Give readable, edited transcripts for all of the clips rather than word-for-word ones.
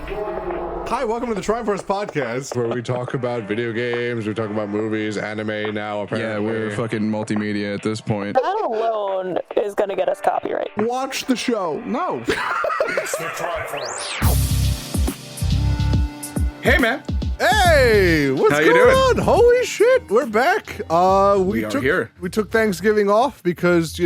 Hi, welcome to the Tryforce podcast, where we talk about video games, we talk about movies, anime now, apparently. Yeah, we're fucking multimedia at this point. That alone is going to get us copyright. Watch the show. No. It's the Tryforce. Hey, man. Hey, what's How going you doing? on? Holy shit, we're back. We are here. We took Thanksgiving off because,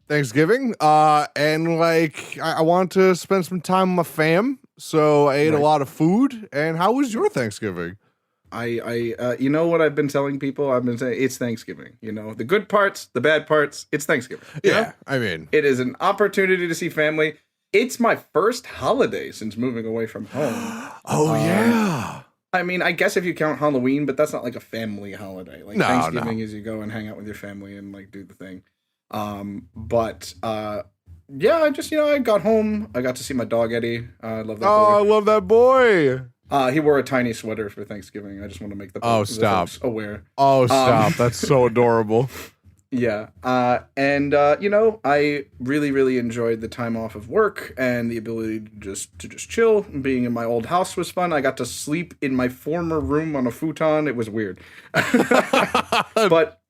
Thanksgiving, and I want to spend some time with my fam, so I ate a lot of food. And how was your Thanksgiving? You know what I've been telling people? I've been saying it's Thanksgiving. You know, the good parts, the bad parts, it's Thanksgiving. You know? I mean, it is an opportunity to see family. It's my first holiday since moving away from home. yeah. I mean, I guess if you count Halloween, but that's not like a family holiday. Like Thanksgiving is you go and hang out with your family and like do the thing. Yeah, I got home. I got to see my dog Eddie. I love that boy. I love that boy. He wore a tiny sweater for Thanksgiving. I just want to make the folks aware. Oh, stop. That's so adorable. Yeah. I really, really enjoyed the time off of work and the ability to just chill. Being in my old house was fun. I got to sleep in my former room on a futon. It was weird. But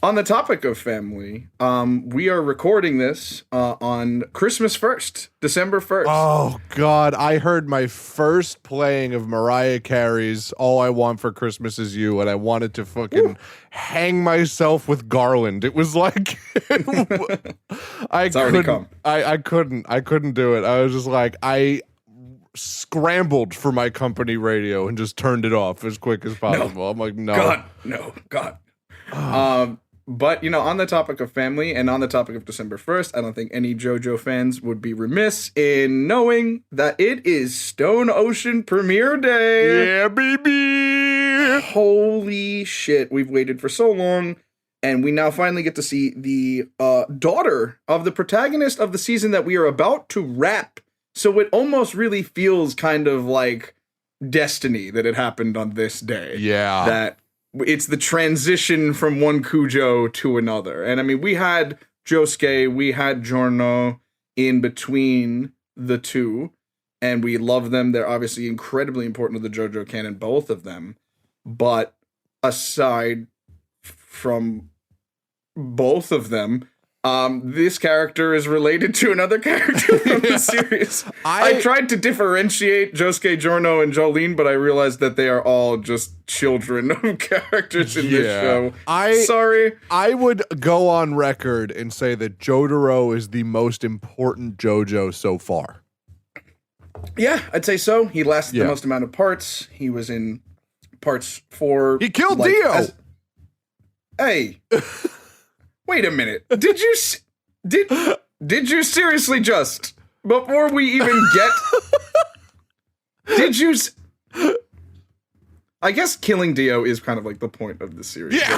on the topic of family, we are recording this on Christmas 1st, December 1st. Oh, God. I heard my first playing of Mariah Carey's All I Want for Christmas Is You, and I wanted to fucking hang myself with garland. It was like... I couldn't do it. I was just like... I scrambled for my company radio and just turned it off as quick as possible. I'm like, no. God. But, on the topic of family and on the topic of December 1st, I don't think any JoJo fans would be remiss in knowing that it is Stone Ocean premiere day. Yeah, baby. Holy shit. We've waited for so long, and we now finally get to see the daughter of the protagonist of the season that we are about to wrap. So it almost really feels kind of like destiny that it happened on this day. Yeah. That it's the transition from one Cujo to another. And I mean, we had Josuke, we had Giorno in between the two, and we love them. They're obviously incredibly important to the JoJo canon, both of them. But aside from both of them, this character is related to another character from the series. I tried to differentiate Josuke, Giorno, and Jolene, but I realized that they are all just children of characters in this show. Sorry. I would go on record and say that Jotaro is the most important JoJo so far. Yeah, I'd say so. He lasted the most amount of parts. He was in parts 4. He killed Dio! Hey. Wait a minute. Did you seriously just, before we even get, did you, I guess killing Dio is kind of like the point of the series. Yeah.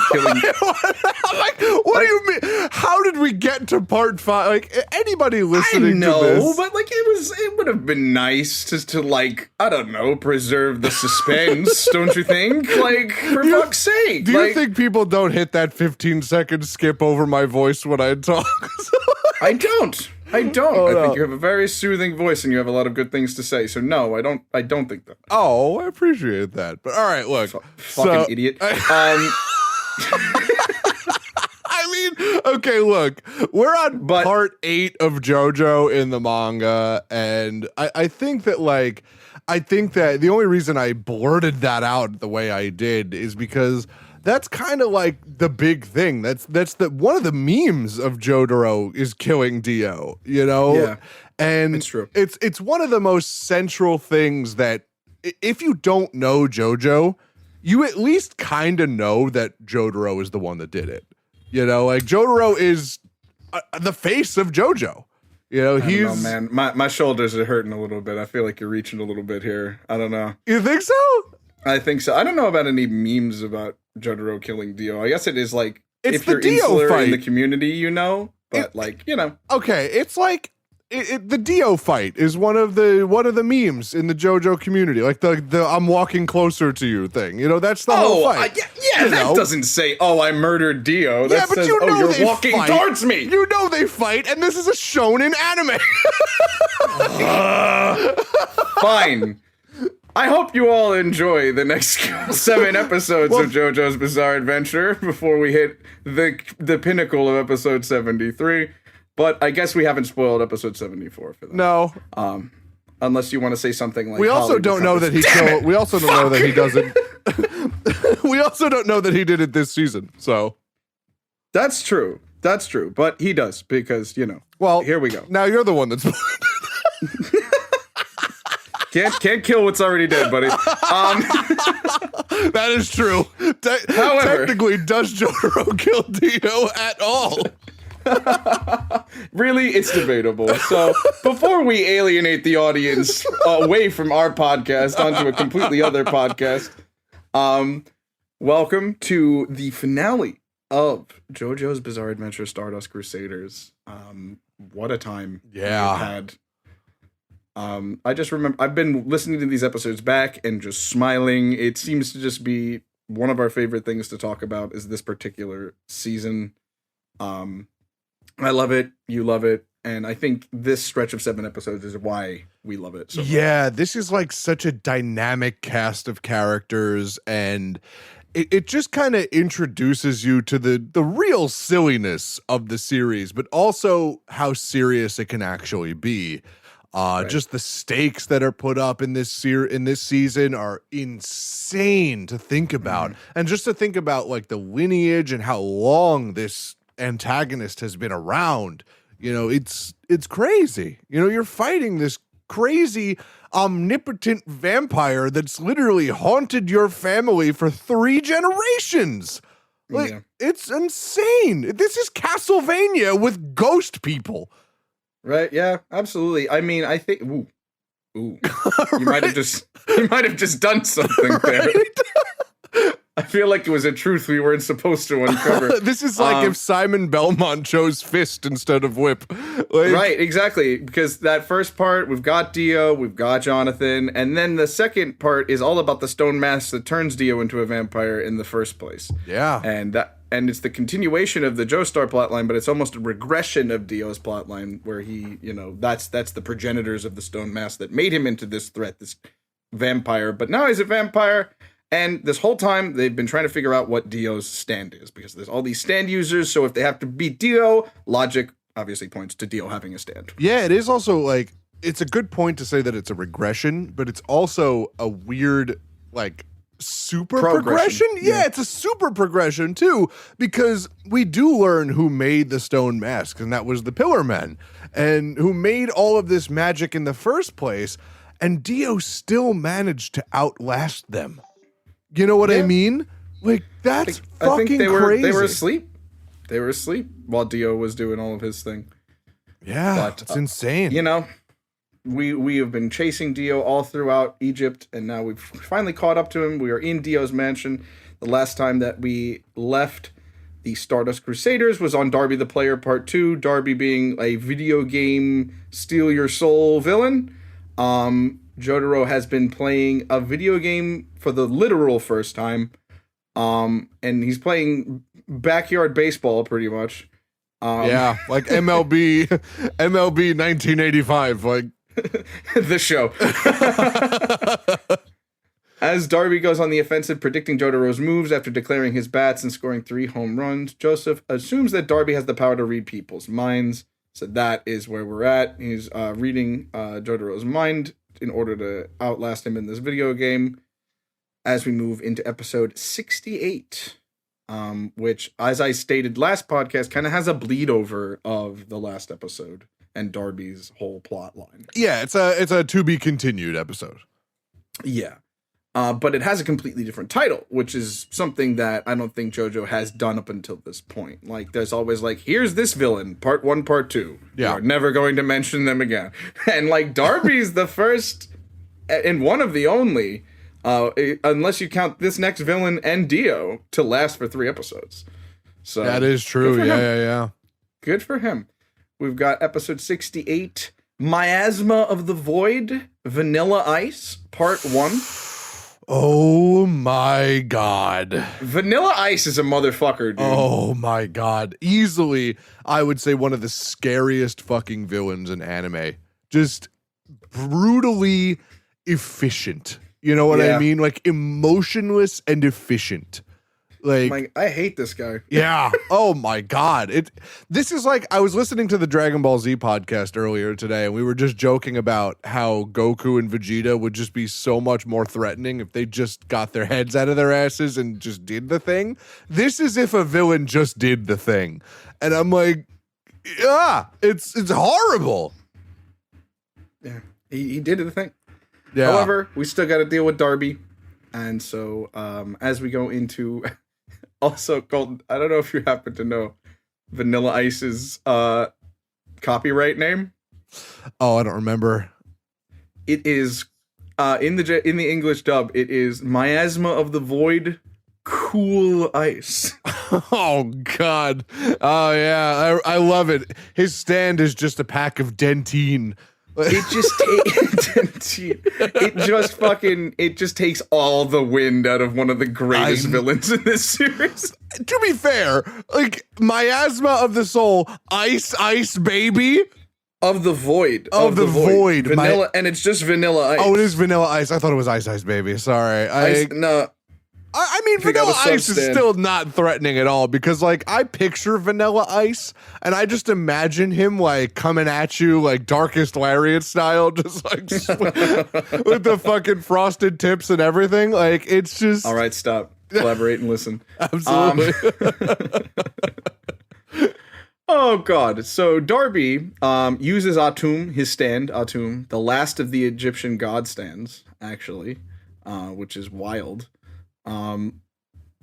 Like, what do you mean? How did we get to part 5? Like, anybody listening to this? But like it would have been nice to like, I don't know, preserve the suspense, don't you think? Like, for fuck's sake. Do you think people don't hit that 15-second skip over my voice when I talk? I don't. I think you have a very soothing voice and you have a lot of good things to say. So no, I don't think that. Oh, I appreciate that. But all right, look. Fucking idiot. I mean, okay, look. We're on part 8 of JoJo in the manga, and I think that the only reason I blurted that out the way I did is because that's kind of like the big thing. That's the one of the memes of Jotaro is killing Dio, Yeah. And it's true. It's one of the most central things that if you don't know JoJo, you at least kind of know that Jotaro is the one that did it. Like Jotaro is the face of JoJo. I don't know, man. My shoulders are hurting a little bit. I feel like you're reaching a little bit here. I don't know. You think so? I think so. I don't know about any memes about Jotaro killing Dio. I guess it is like it's if you're Dio insular fight in the community, but Okay, it's like the Dio fight is one of the memes in the JoJo community, like the I'm walking closer to you thing. You know, that's the whole fight. Yeah, that doesn't say, "Oh, I murdered Dio." That but says, you know you're walking fight. towards me. You know they fight, and this is a shonen anime. Fine. I hope you all enjoy the next 7 episodes of JoJo's Bizarre Adventure before we hit the pinnacle of episode 73. But I guess we haven't spoiled episode 74 for them. No. Unless you want to say something like we also don't know that he killed. We also don't know that he doesn't. We also don't know that he did it this season. So that's true. That's true. But he does because, you know. Well, here we go. Now you're the one that's. Can't kill what's already dead, buddy. That is true. However, technically, does Jotaro kill Dio at all? Really, it's debatable. So before we alienate the audience away from our podcast onto a completely other podcast, welcome to the finale of JoJo's Bizarre Adventure Stardust Crusaders. What a time we've had. I just remember I've been listening to these episodes back and just smiling. It seems to just be one of our favorite things to talk about is this particular season. I love it. You love it. And I think this stretch of 7 episodes is why we love it so much. Yeah, this is like such a dynamic cast of characters, and it just kind of introduces you to the real silliness of the series, but also how serious it can actually be. Right. Just the stakes that are put up in this season are insane to think about. And just to think about like the lineage and how long this antagonist has been around, you know, it's crazy. You know, you're fighting this crazy omnipotent vampire that's literally haunted your family for 3 generations. Like, it's insane. This is Castlevania with ghost people. Right? Yeah, absolutely. I mean, I think. Ooh, you might have just done something there. I feel like it was a truth we weren't supposed to uncover. This is like if Simon Belmont chose fist instead of whip. Like, right, exactly. Because that first part, we've got Dio, we've got Jonathan, and then the second part is all about the stone mask that turns Dio into a vampire in the first place. Yeah, and it's the continuation of the Joestar plotline, but it's almost a regression of Dio's plotline, where he, you know, that's the progenitors of the stone mask that made him into this threat, this vampire. But now he's a vampire. And this whole time, they've been trying to figure out what Dio's stand is, because there's all these stand users, so if they have to beat Dio, logic obviously points to Dio having a stand. Yeah, it is also, like, it's a good point to say that it's a regression, but it's also a weird, like, super progression? Yeah, it's a super progression, too, because we do learn who made the stone masks, and that was the Pillar Men, and who made all of this magic in the first place, and Dio still managed to outlast them. You know what I mean? Like, that's fucking crazy. They were asleep. They were asleep while Dio was doing all of his thing. Yeah, but, it's insane. You know, we have been chasing Dio all throughout Egypt, and now we've finally caught up to him. We are in Dio's mansion. The last time that we left the Stardust Crusaders was on Darby the Player Part 2, Darby being a video game steal your soul villain. Jotaro has been playing a video game for the literal first time, and he's playing backyard baseball pretty much. Yeah, like MLB 1985, like the show. As Darby goes on the offensive, predicting Jotaro's moves after declaring his bats and scoring 3 home runs, Joseph assumes that Darby has the power to read people's minds. So that is where we're at. He's reading Jotaro's mind in order to outlast him in this video game, as we move into episode 68, which, as I stated last podcast, kind of has a bleed over of the last episode and Darby's whole plot line. Yeah, it's a to be continued episode. Yeah. But it has a completely different title, which is something that I don't think JoJo has done up until this point. Like, there's always like, here's this villain, part 1, part 2. Yeah. We're never going to mention them again. And like, Darby's the first and one of the only, unless you count this next villain and Dio, to last for 3 episodes. So that is true. Yeah. Good for him. We've got episode 68. Miasma of the Void, Vanilla Ice, Part 1. Oh my god. Vanilla Ice is a motherfucker, dude. Oh my god. Easily, I would say one of the scariest fucking villains in anime. Just brutally efficient. You know what I mean? Like emotionless and efficient. Like I hate this guy. yeah. Oh my god. This is like I was listening to the Dragon Ball Z podcast earlier today, and we were just joking about how Goku and Vegeta would just be so much more threatening if they just got their heads out of their asses and just did the thing. This is if a villain just did the thing. And I'm like, yeah, it's horrible. Yeah. He did the thing. Yeah. However, we still got to deal with Darby. And so as we go into also called, I don't know if you happen to know Vanilla Ice's copyright name. Oh, I don't remember. It is in the English dub, it is Miasma of the Void, Cool Ice. Oh god. Oh yeah, I love it. His stand is just a pack of Dentine. It just takes all the wind out of one of the greatest villains in this series. To be fair, like Miasma of the Soul, Ice Baby of the Void. Of the Void. Vanilla, and it's just Vanilla Ice. Oh, it is Vanilla Ice. I thought it was Ice Baby. Sorry. No. I mean, Vanilla Ice is still not threatening at all because, like, I picture Vanilla Ice and I just imagine him, like, coming at you, like, Darkest Lariat style, just, like, with the fucking frosted tips and everything. Like, it's just... All right, stop. Collaborate and listen. Absolutely. Oh, God. So, Darby uses Atum, his stand, Atum, the last of the Egyptian god stands, actually, which is wild.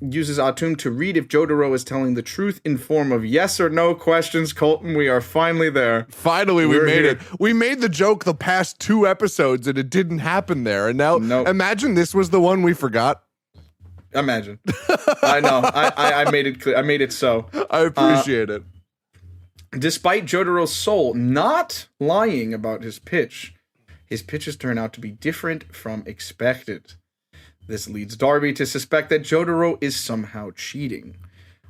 Uses Atum to read if Jotaro is telling the truth in form of yes or no questions. Colton, we are finally there. Finally, we made it. We made the joke the past 2 episodes and it didn't happen there. And now, imagine this was the one we forgot. Imagine. I know. I made it clear. I made it so. I appreciate it. Despite Jotaro's soul not lying about his pitches turn out to be different from expected. This leads Darby to suspect that Jotaro is somehow cheating.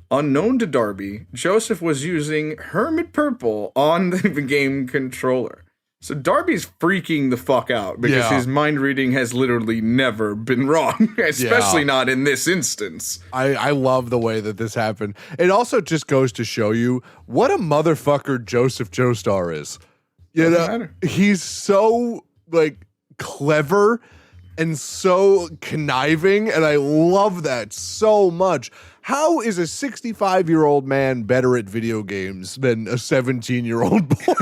Unknown to Darby, Joseph was using Hermit Purple on the game controller. So Darby's freaking the fuck out because his mind reading has literally never been wrong, especially not in this instance. I love the way that this happened. It also just goes to show you what a motherfucker Joseph Joestar is. You know, he's so, like, clever and so conniving, and I love that so much. How is a 65-year-old man better at video games than a 17-year-old boy?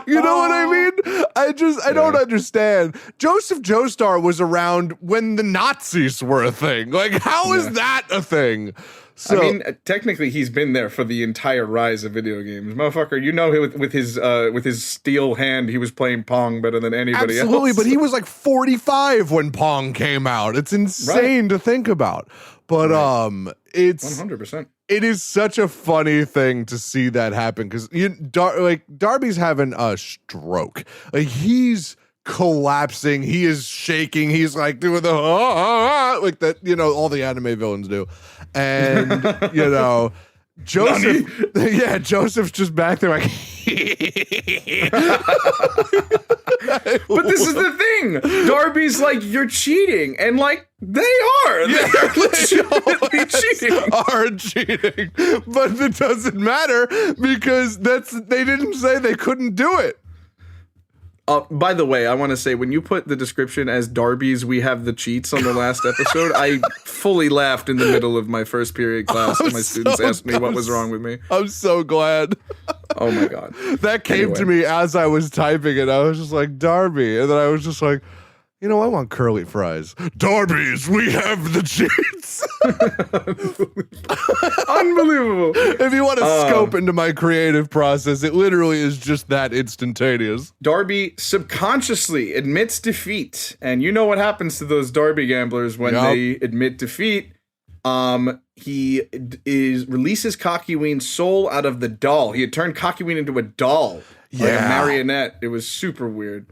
You know what I mean? I don't understand. Joseph Joestar was around when the Nazis were a thing. Like, how is that a thing? So, I mean, technically, he's been there for the entire rise of video games, motherfucker. You know, with his steel hand, he was playing Pong better than anybody else. Absolutely, but he was like 45 when Pong came out. It's insane to think about. But it's 100%. It is such a funny thing to see that happen because Darby's having a stroke. Like he's collapsing. He is shaking. He's like doing the like that. You know, all the anime villains do. And, you know, Joseph, Joseph's just back there like, but this is the thing. Darby's like, you're cheating. And like, they are. They're legitimately cheating. Are cheating. But it doesn't matter because they didn't say they couldn't do it. By the way, I want to say, when you put the description as Darby's We Have the Cheats on the last episode, I fully laughed in the middle of my first period class when my students asked me what was wrong with me. I'm so glad. Oh my God. That came to me as I was typing it. I was just like, Darby. And then I was just like, you know, I want curly fries. Darby's We Have the Cheats. Unbelievable. If you want to scope into my creative process, it literally is just that instantaneous. Darby subconsciously admits defeat. And you know what happens to those Darby gamblers when they admit defeat. He releases Kakyoin's soul out of the doll. He had turned Kakyoin into a doll. like a marionette. It was super weird.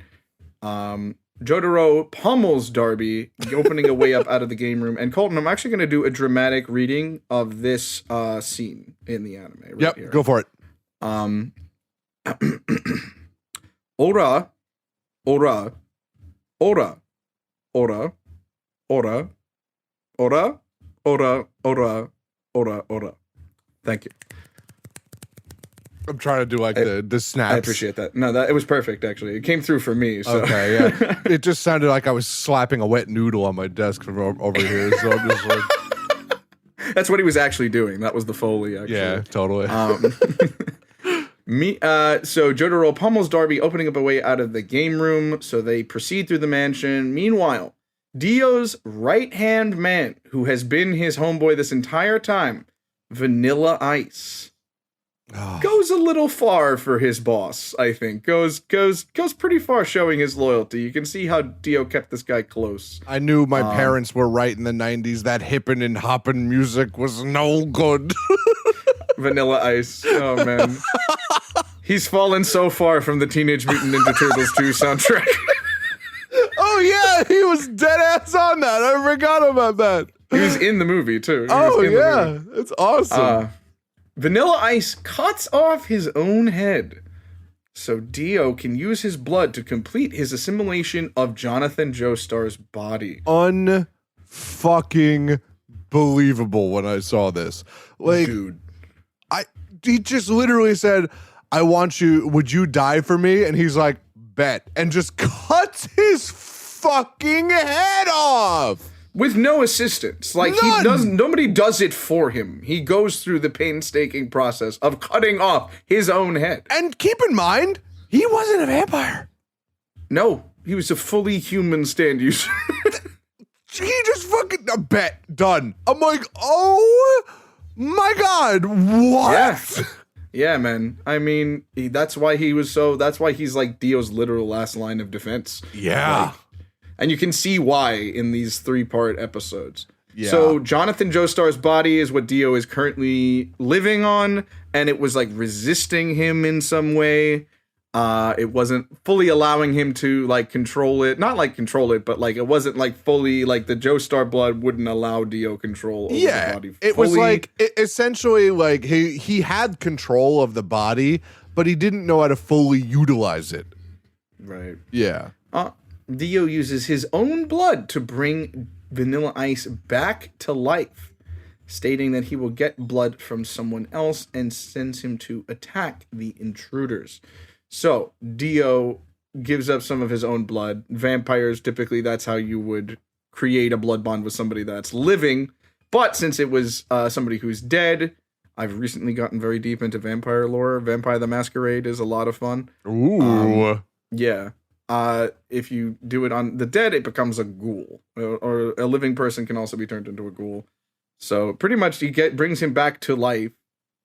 Jotaro pummels Darby, opening a way up out of the game room. And Colton, I'm actually going to do a dramatic reading of this scene in the anime. Right here. Go for it. Ora, ora, ora, ora, ora, ora, ora, ora, ora, ora. Thank you. I'm trying to do like the snaps. I appreciate that. No, it was perfect, actually. It came through for me. So. Okay, yeah. It just sounded like I was slapping a wet noodle on my desk from over here. So I'm just like... That's what he was actually doing. That was the Foley, actually. Yeah, totally. So Jotaro pummels Darby, opening up a way out of the game room. So they proceed through the mansion. Meanwhile, Dio's right-hand man, who has been his homeboy this entire time, Vanilla Ice, goes a little far for his boss, I think. Goes pretty far showing his loyalty. You can see how Dio kept this guy close. I knew my parents were right in the 90s. That hippin' and hoppin' music was no good. Vanilla Ice. Oh, man. He's fallen so far from the Teenage Mutant Ninja Turtles 2 soundtrack. Oh, yeah. He was dead ass on that. I forgot about that. He was in the movie, too. It's awesome. Vanilla Ice cuts off his own head so Dio can use his blood to complete his assimilation of Jonathan Joestar's body. Unfucking believable when I saw this. Like, dude. He just literally said, I want you, would you die for me? And he's like, bet. And just cuts his fucking head off. With no assistance. Like, nobody does it for him. He goes through the painstaking process of cutting off his own head. And keep in mind, he wasn't a vampire. No, he was a fully human stand user. He just fucking, a bet, done. I'm like, oh my God, what? Yeah. Yeah, man. I mean, that's why he's like Dio's literal last line of defense. Yeah. Like, and you can see why in these 3-part episodes. Yeah. So Jonathan Joestar's body is what Dio is currently living on, and it was like resisting him in some way. It wasn't fully allowing him to like control it. Not like control it, but like it wasn't like fully like the Joestar blood wouldn't allow Dio control over the body. It was like essentially like he had control of the body, but he didn't know how to fully utilize it. Right. Yeah. Dio uses his own blood to bring Vanilla Ice back to life, stating that he will get blood from someone else and sends him to attack the intruders. So, Dio gives up some of his own blood. Vampires, typically, that's how you would create a blood bond with somebody that's living. But since it was somebody who's dead, I've recently gotten very deep into vampire lore. Vampire the Masquerade is a lot of fun. Ooh. Yeah. If you do it on the dead, it becomes a ghoul, or a living person can also be turned into a ghoul. So pretty much brings him back to life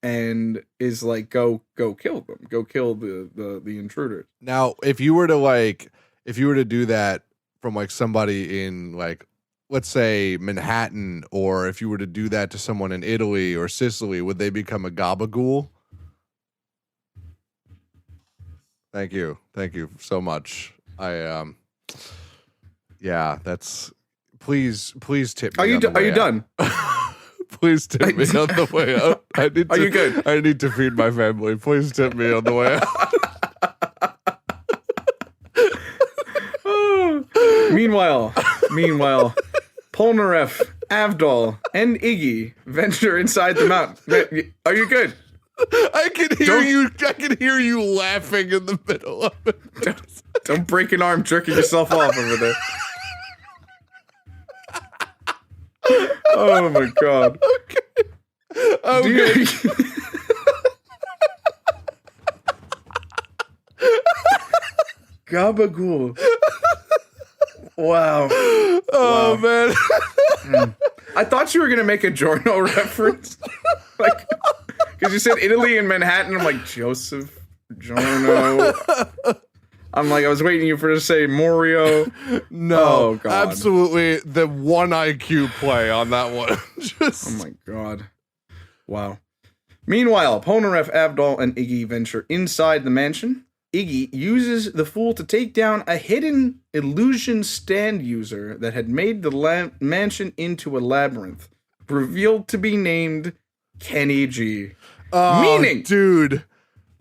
and is like, go kill them, go kill the intruders. Now, if you were to do that from like somebody in like, let's say Manhattan, or if you were to do that to someone in Italy or Sicily, would they become a gabagool? Thank you so much. Yeah, that's. Please tip me. Are you done? Please tip me on the way out. Are you good? I need to feed my family. Please tip me on the way out. Meanwhile, Polnareff, Avdol, and Iggy venture inside the mountain. Are you good? I can hear you laughing in the middle of it. Don't break an arm jerking yourself off over there. Oh my God. Okay. Gabagool. Wow. Oh, man. I thought you were gonna make a Giorno reference, like, because you said Italy and Manhattan. I'm like, Joseph Giorno. I'm like, I was waiting you for to say Morio. No, oh, God. Absolutely the 1 IQ play on that one. Oh my God. Wow. Meanwhile, Polnareff, Avdol, and Iggy venture inside the mansion. Iggy uses the Fool to take down a hidden illusion stand user that had made the mansion into a labyrinth, revealed to be named Kenny G.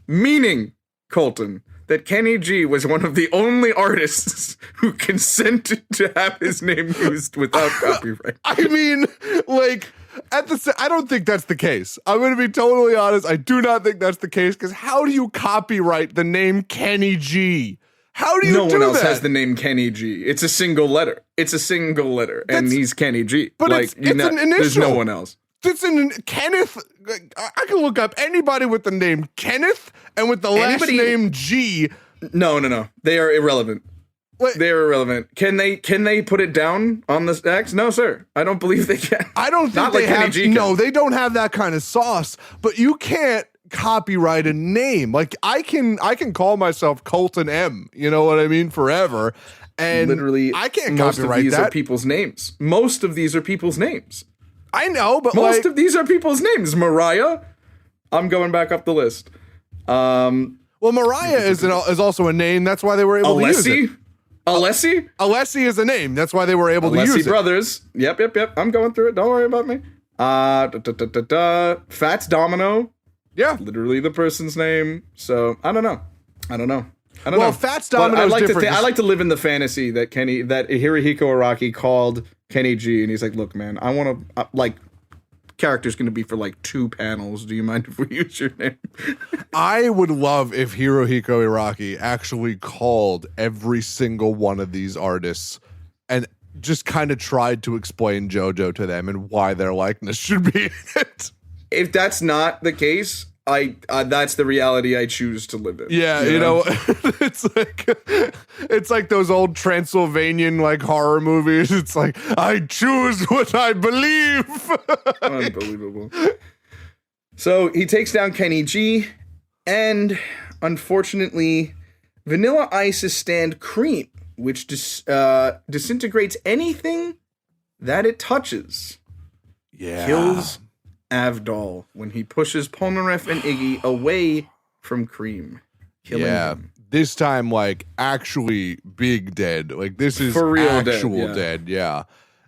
Meaning, Colton, that Kenny G was one of the only artists who consented to have his name used without copyright. I mean, like, I don't think that's the case. I'm going to be totally honest. I do not think that's the case, because how do you copyright the name Kenny G? How do you do that? No one else has the name Kenny G. It's a single letter. And he's Kenny G. But like, it's an initial. There's no one else. It's an Kenneth. I can look up anybody with the name Kenneth and with the last name G. No. They are irrelevant. They are irrelevant. Can they put it down on the X? No, sir. I don't believe they can. I don't think Not they like have. Kenny G can. No, they don't have that kind of sauce. But you can't copyright a name. Like, I can call myself Colton M. You know what I mean? Forever. And literally, I can't most copyright of these that. Are people's names. Most of these are people's names. I know, but Most of these are people's names. Mariah. I'm going back up the list. Well, Mariah is also a name. That's why they were able to use it. Alessi? Alessi is a name. That's why they were able to use it. Alessi Brothers. Yep. I'm going through it. Don't worry about me. Fats Domino. Yeah. Literally the person's name. So, I don't know. Well, Fats Domino is different. I like to live in the fantasy that Hirohiko Araki called Kenny G, and he's like, look, man, I want to, character's going to be for, 2 panels. Do you mind if we use your name? I would love if Hirohiko Araki actually called every single one of these artists and just kind of tried to explain JoJo to them and why their likeness should be in it. If that's not the case, that's the reality I choose to live in. Yeah, you know it's like those old Transylvanian horror movies. It's like, I choose what I believe. Unbelievable. So he takes down Kenny G, and unfortunately, Vanilla Ice's stand Cream, which disintegrates anything that it touches, kills Avdol when he pushes Polnareff and Iggy away from Cream, killing him. This time, actually big dead. This is for real actual dead, yeah.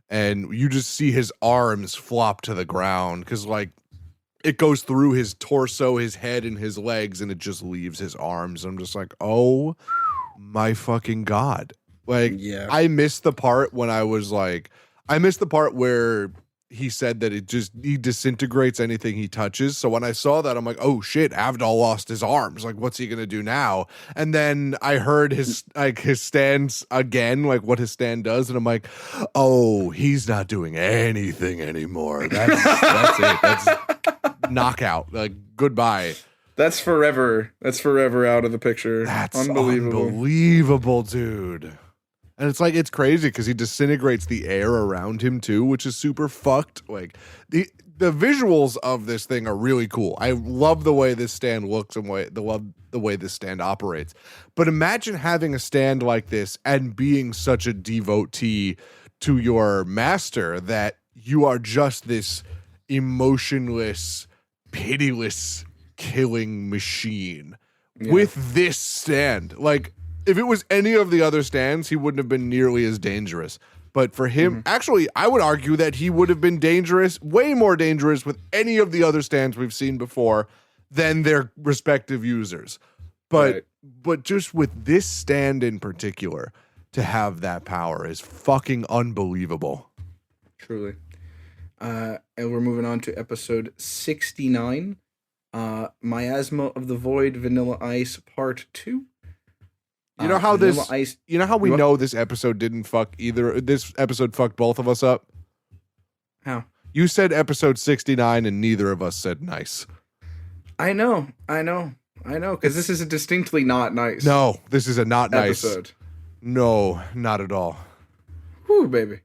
And you just see his arms flop to the ground because, it goes through his torso, his head, and his legs, and it just leaves his arms. I'm just like, oh my fucking God. I missed the part when I missed the part where he said that he disintegrates anything he touches. So when I saw that, I'm like, oh shit, Avdol lost his arms. What's he gonna do now? And then I heard his stands again, what his stand does, and I'm like, oh, he's not doing anything anymore. That's it. That's knockout. Goodbye. That's forever out of the picture. That's unbelievable, dude. And it's crazy because he disintegrates the air around him too, which is super fucked. The visuals of this thing are really cool. I love the way this stand looks and love the way this stand operates. But imagine having a stand like this and being such a devotee to your master that you are just this emotionless, pitiless killing machine with this stand. If it was any of the other stands, he wouldn't have been nearly as dangerous. But for him, actually, I would argue that he would have been dangerous, way more dangerous with any of the other stands we've seen before than their respective users. But just with this stand in particular, to have that power is fucking unbelievable. Truly. And we're moving on to episode 69, Miasma of the Void, Vanilla Ice, Part 2. You know how we know this episode didn't fuck either? This episode fucked both of us up? How? You said episode 69 and neither of us said nice. I know. Because this is a distinctly not nice. No, this is a not nice episode. No, not at all. Whew, baby.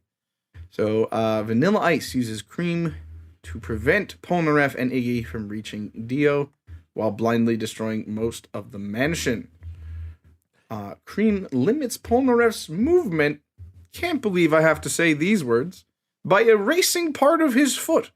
So, Vanilla Ice uses Cream to prevent Polnareff and Iggy from reaching Dio while blindly destroying most of the mansion. Cream limits Polnareff's movement, can't believe I have to say these words, by erasing part of his foot.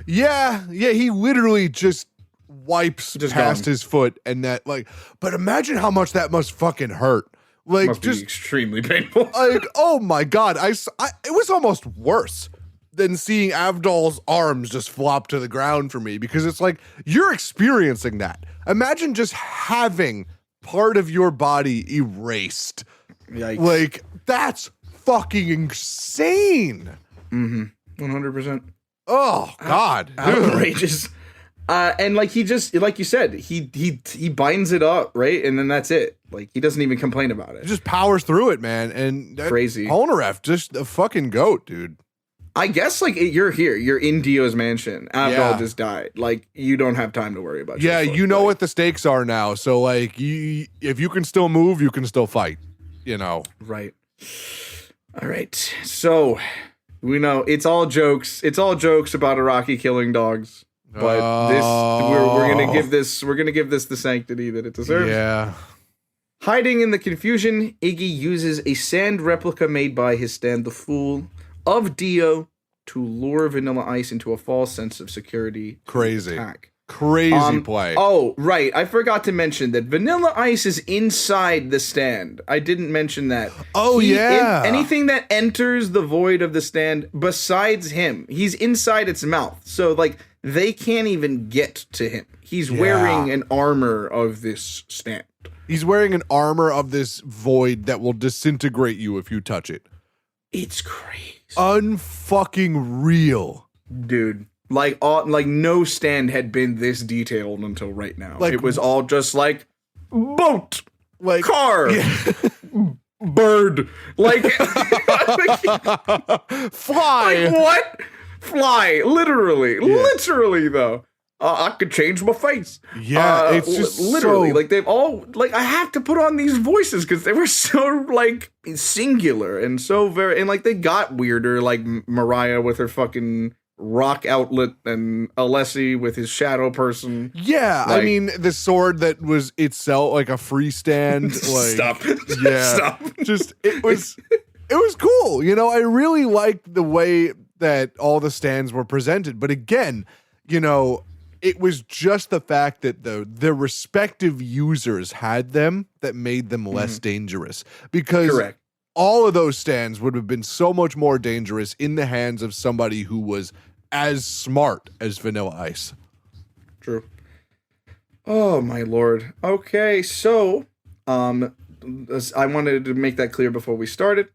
Yeah, he literally just wipes Just past gone. his foot, and that like. But imagine how much that must fucking hurt. Like Must just be extremely painful. like, oh my god, it was almost worse than seeing Avdol's arms just flop to the ground for me, because it's like you're experiencing that. Imagine just having part of your body erased. Yikes. Like, that's fucking insane. 100%. Oh god. Outrageous. And like he just, like you said, he binds it up, right? And then that's it. Like he doesn't even complain about it. He just powers through it, man. And Crazy. Polnareff, just a fucking goat, dude. I guess like you're here, you're in Dio's mansion. Avdol Yeah. just died. Like you don't have time to worry about. Yeah, your foot. you know Like, what the stakes are now. So like, if you can still move, you can still fight. You know. Right. All right. So we know it's all jokes. It's all jokes about Iraqi killing dogs. But this we're gonna give this the sanctity that it deserves. Yeah. Hiding in the confusion, Iggy uses a sand replica made by his stand, the Fool, of Dio to lure Vanilla Ice into a false sense of security. Crazy. Attack. Crazy play. Oh, right. I forgot to mention that Vanilla Ice is inside the stand. I didn't mention that. Oh, yeah. Anything that enters the void of the stand besides him, he's inside its mouth. So, like, they can't even get to him. He's wearing an armor of this stand. He's wearing an armor of this void that will disintegrate you if you touch it. It's crazy. Unfucking real. Dude. Like no stand had been this detailed until right now. Like, it was all just like boat, Like car, bird, like fly. like what? Fly, literally though. I could change my face. Yeah, it's just literally so- like they've all like I have to put on these voices because they were so like singular and so very and like they got weirder. Like Mariah with her fucking rock outlet and Alessi with his shadow person. Yeah, I Like- mean the sword that was itself like a freestand. Like, Stop. Yeah, Stop. Just it was cool. You know, I really liked the way that all the stands were presented. But again, you know, it was just the fact that the respective users had them that made them less dangerous. Because Correct. all of those stands would have been so much more dangerous in the hands of somebody who was as smart as Vanilla Ice. True. Oh my lord. Okay, so I wanted to make that clear before we started.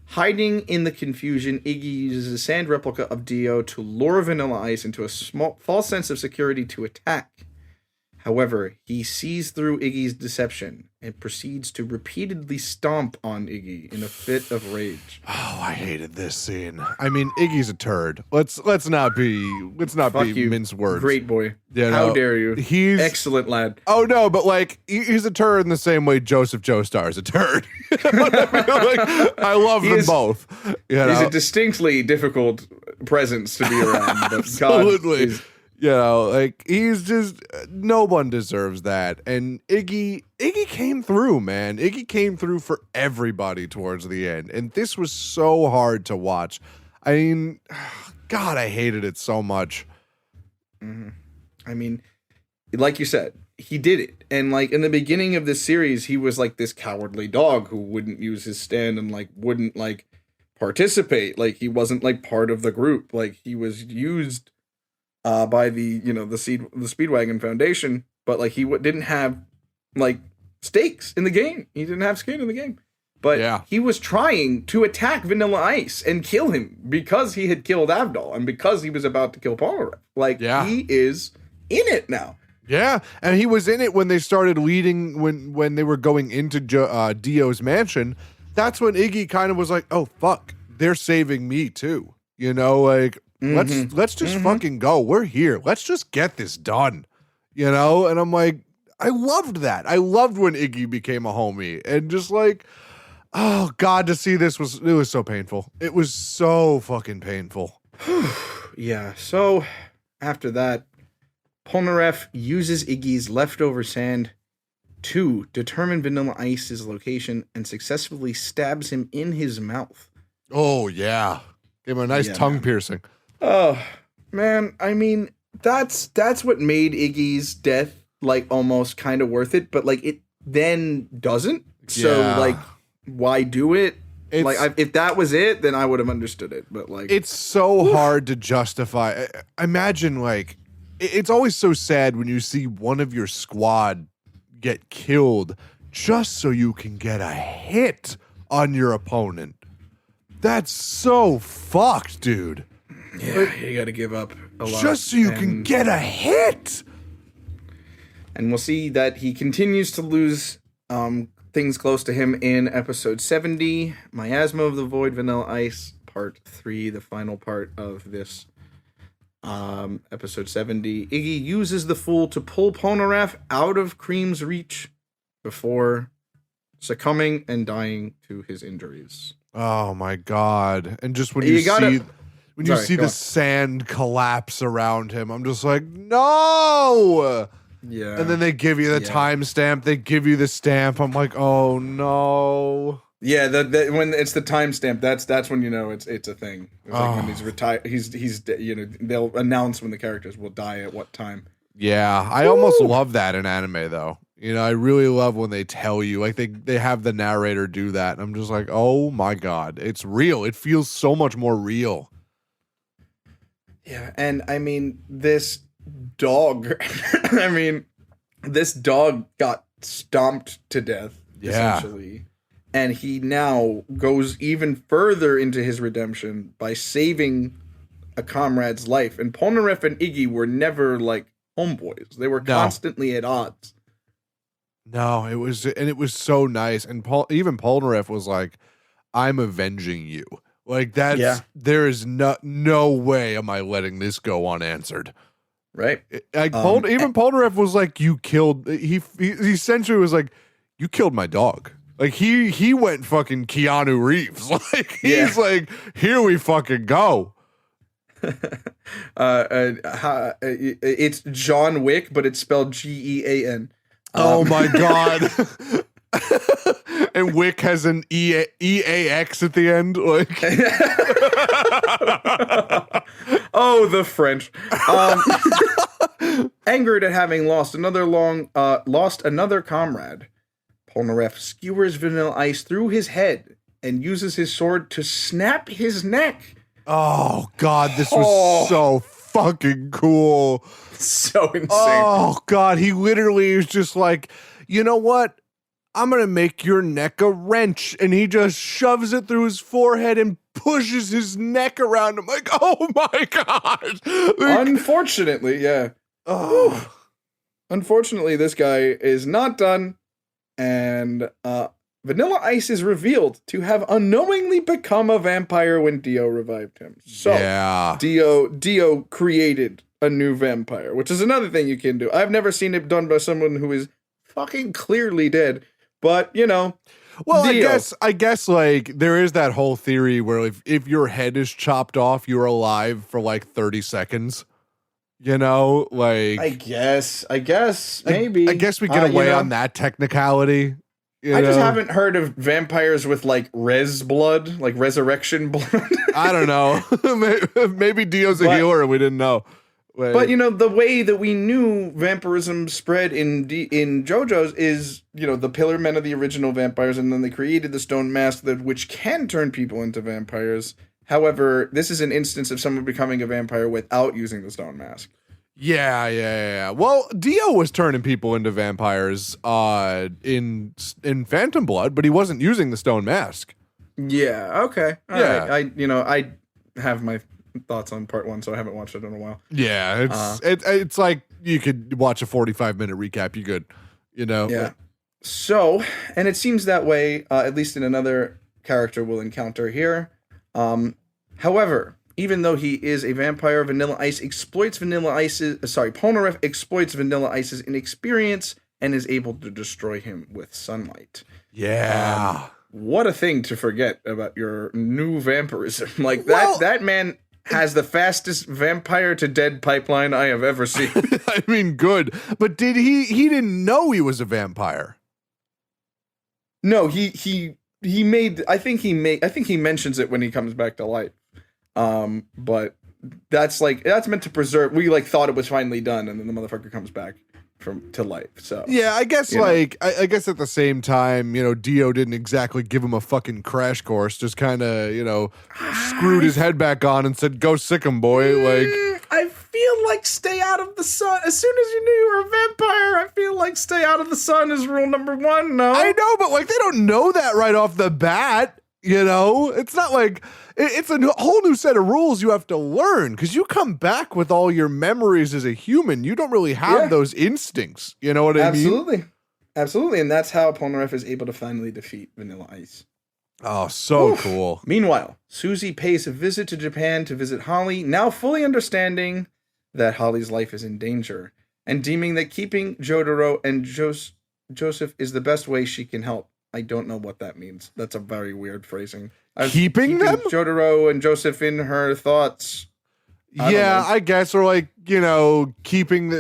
Hiding in the confusion, Iggy uses a sand replica of Dio to lure Vanilla Ice into a small false sense of security to attack. However, he sees through Iggy's deception and proceeds to repeatedly stomp on Iggy in a fit of rage. Oh, I hated this scene. I mean, Iggy's a turd. Let's not be Fuck you. mince words. Great boy. You How know, dare you? He's Excellent lad. Oh no, but like he's a turd in the same way Joseph Joestar is a turd. You know what I mean? Like, I love them is- both. You know? He's a distinctly difficult presence to be around. But Absolutely. God is, You know, like he's just no one deserves that. And Iggy came through, man. Iggy came through for everybody towards the end. And this was so hard to watch. I mean, God, I hated it so much. I mean, like you said, he did it. And like in the beginning of this series, he was like this cowardly dog who wouldn't use his stand and like wouldn't like participate. Like he wasn't like part of the group. Like he was used by the Speedwagon Foundation, but like he didn't have like stakes in the game. He didn't have skin in the game. But Yeah. he was trying to attack Vanilla Ice and kill him because he had killed Avdol and because he was about to kill Polnareff. Like Yeah. he is in it now. Yeah, and he was in it when they started leading when they were going into Dio's mansion. That's when Iggy kind of was like, "Oh fuck, they're saving me too." You know, like let's just fucking go. We're here. Let's just get this done. You know, and I'm like, I loved that. I loved when Iggy became a homie, and just like, oh god, to see this was so painful. It was so fucking painful. Yeah. So after that, Polnareff uses Iggy's leftover sand to determine Vanilla Ice's location and successfully stabs him in his mouth. Oh yeah, gave him a nice Yeah, tongue man. piercing. Oh, man. I mean, that's what made Iggy's death like almost kind of worth it, but like it then doesn't. So like, why do it? If that was it, then I would have understood it. But like, it's so hard to justify. Imagine like, it's always so sad when you see one of your squad get killed just so you can get a hit on your opponent. That's so fucked, dude. Yeah, you got to give up a lot. Just so you can get a hit. And we'll see that he continues to lose things close to him in episode 70, Miasma of the Void, Vanilla Ice, part 3, the final part of this episode 70. Iggy uses the Fool to pull Polnareff out of Cream's reach before succumbing and dying to his injuries. Oh my god. And just when you see the sand collapse around him, I'm just like, no. Yeah. And then they give you the timestamp. They give you the stamp. I'm like, oh no. Yeah, when it's the timestamp, that's when you know it's a thing. It's like when he's retired, he's they'll announce when the characters will die at what time. Yeah, I almost love that in anime though. I really love when they tell you, like they have the narrator do that, and I'm just like, oh my god, it's real. It feels so much more real. Yeah, and I mean this dog. This dog got stomped to death, essentially. And he now goes even further into his redemption by saving a comrade's life. And Polnareff and Iggy were never like homeboys. They were constantly at odds. No, it was so nice. And even Polnareff was like, I'm avenging you. Like there is no way am I letting this go unanswered. Right. Like even Polnareff was like, you killed, he essentially was like, you killed my dog. Like he went fucking Keanu Reeves. Like he's like, here we fucking go. It's John Wick, but it's spelled Gean. Oh my god. And Wick has an EAX at the end. Like oh, the French. Angered at having lost another comrade, Polnareff skewers Vanilla Ice through his head and uses his sword to snap his neck. Oh god, this was so fucking cool. So insane. Oh god, he literally is just like, you know what? I'm gonna make your neck a wrench, and he just shoves it through his forehead and pushes his neck around. I'm like, oh my god. Like, unfortunately, yeah. Oh. Unfortunately, this guy is not done, and Vanilla Ice is revealed to have unknowingly become a vampire when Dio revived him. So Dio created a new vampire, which is another thing you can do. I've never seen it done by someone who is fucking clearly dead. But, well, Dio. I guess like there is that whole theory where if your head is chopped off, you're alive for like 30 seconds. Like I guess maybe. I guess we get away on that technicality. I just haven't heard of vampires with like res blood, like resurrection blood. I don't know. Maybe Dio's a healer and we didn't know. But the way that we knew vampirism spread in JoJo's is, the Pillar Men of the original vampires, and then they created the Stone Mask, which can turn people into vampires. However, this is an instance of someone becoming a vampire without using the Stone Mask. Yeah. Well, Dio was turning people into vampires in Phantom Blood, but he wasn't using the Stone Mask. Yeah. Okay. All right. I have my thoughts on part 1, so I haven't watched it in a while. Yeah, it's like you could watch a 45-minute recap. You good, Yeah. So, and it seems that way, at least in another character we'll encounter here. However, even though he is a vampire, Polnareff exploits Vanilla Ice's inexperience and is able to destroy him with sunlight. Yeah. What a thing to forget about your new vampirism. Like that man has the fastest vampire to dead pipeline I have ever seen. I mean, good. But did he didn't know he was a vampire. No, he made I think he mentions it when he comes back to life. But that's meant to preserve. We like thought it was finally done, and then the motherfucker comes back to life. So yeah, I guess I guess at the same time, Dio didn't exactly give him a fucking crash course. Just kind of screwed his head back on and said, "Go sick him, boy." Like, I feel like stay out of the sun. As soon as you knew you were a vampire, I feel like stay out of the sun is rule number 1. No, I know, but like they don't know that right off the bat. It's not like it's a whole new set of rules you have to learn because you come back with all your memories as a human. You don't really have those instincts. You know what I mean? Absolutely. And that's how Polnareff is able to finally defeat Vanilla Ice. Oh, so cool. Meanwhile, Susie pays a visit to Japan to visit Holly, now fully understanding that Holly's life is in danger and deeming that keeping Jotaro and Joseph is the best way she can help. I don't know what that means. That's a very weird phrasing. Keeping them? Jotaro and Joseph in her thoughts. I guess, or keeping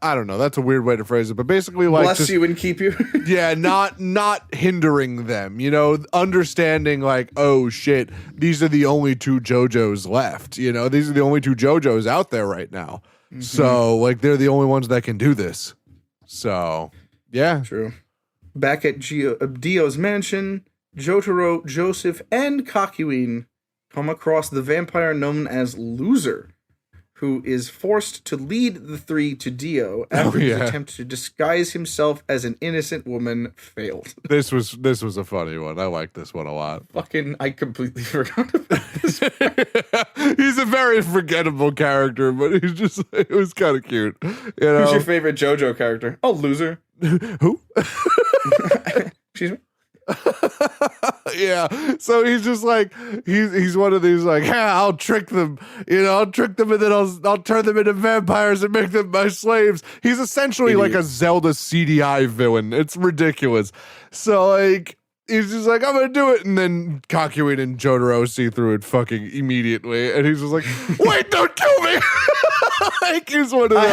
I don't know. That's a weird way to phrase it, but basically bless you and keep you. Yeah, not hindering them, understanding oh shit, these are the only 2 JoJos left. These are the only 2 JoJos out there right now. Mm-hmm. So they're the only ones that can do this. So, yeah. True. Back at Dio's mansion, Jotaro, Joseph, and Kakuin come across the vampire known as Loser, who is forced to lead the 3 to Dio after his attempt to disguise himself as an innocent woman failed. This was a funny one. I like this one a lot. I completely forgot about this. He's a very forgettable character, but it was kind of cute. Who's your favorite JoJo character? Oh, Loser. Who? Excuse me? Yeah, so he's just he's one of these I'll trick them, and then I'll turn them into vampires and make them my slaves. He's essentially like a Zelda CDI villain. It's ridiculous. So he's just I'm gonna do it, and then Kakuin and Jotaro see through it fucking immediately, and he's just wait, don't kill me. He's one of those. I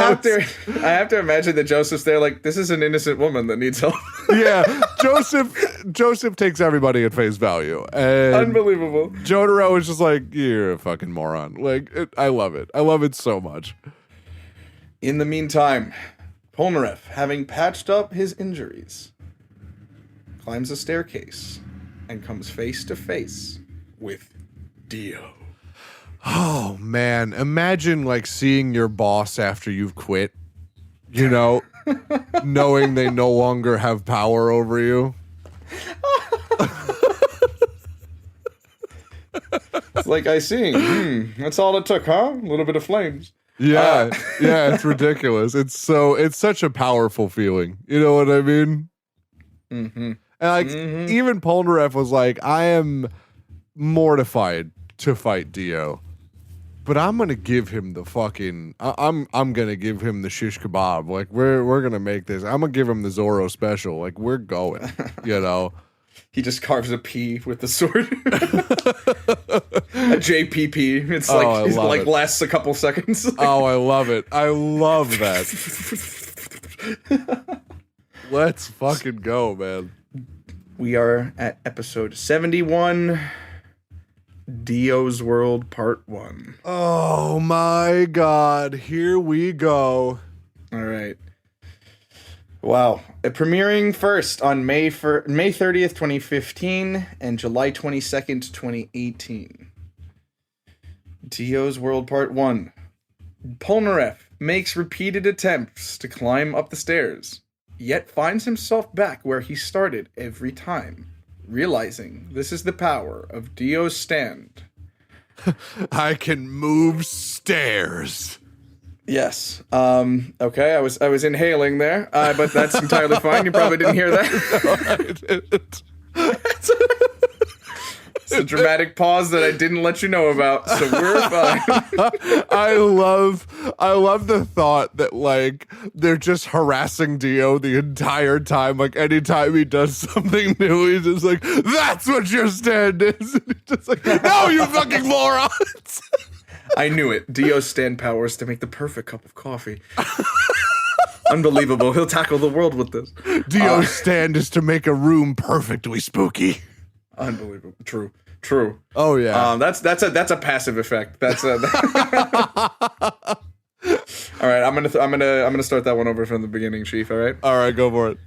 have to imagine that Joseph's there this is an innocent woman that needs help. Yeah, Joseph takes everybody at face value. And unbelievable. Jotaro is just you're a fucking moron. I love it. I love it so much. In the meantime, Polnareff, having patched up his injuries, climbs a staircase and comes face to face with Dio. Oh man, imagine seeing your boss after you've quit, knowing they no longer have power over you. It's I see. That's all it took, huh? A little bit of flames. Yeah, it's ridiculous. It's such a powerful feeling. You know what I mean? Mm-hmm. And even Polnareff was I am mortified to fight Dio. But I'm gonna give him the fucking. I'm gonna give him the shish kebab. We're gonna make this. I'm gonna give him the Zoro special. We're going. He just carves a P with the sword. A JPP. It's it lasts a couple seconds. Oh, I love it. I love that. Let's fucking go, man. We are at episode 71. Dio's World Part 1. Oh my god, here we go. All right. Wow. Premiering first on May 30th, 2015 and July 22nd, 2018. Dio's World Part 1. Polnareff makes repeated attempts to climb up the stairs, yet finds himself back where he started every time. Realizing this is the power of Dio's stand. I can move stairs. Yes. Okay, I was inhaling there, but that's entirely fine. You probably didn't hear that. No, I didn't. It's a dramatic pause that I didn't let you know about, so we're fine. I love the thought that they're just harassing Dio the entire time. Anytime he does something new, he's just that's what your stand is. And he's just no, you fucking morons. I knew it. Dio's stand power is to make the perfect cup of coffee. Unbelievable. He'll tackle the world with this. Dio's stand is to make a room perfectly spooky. Unbelievable. True. Oh yeah. That's a passive effect. That's a. All right, I'm gonna start that one over from the beginning, Chief. All right. All right, go for it.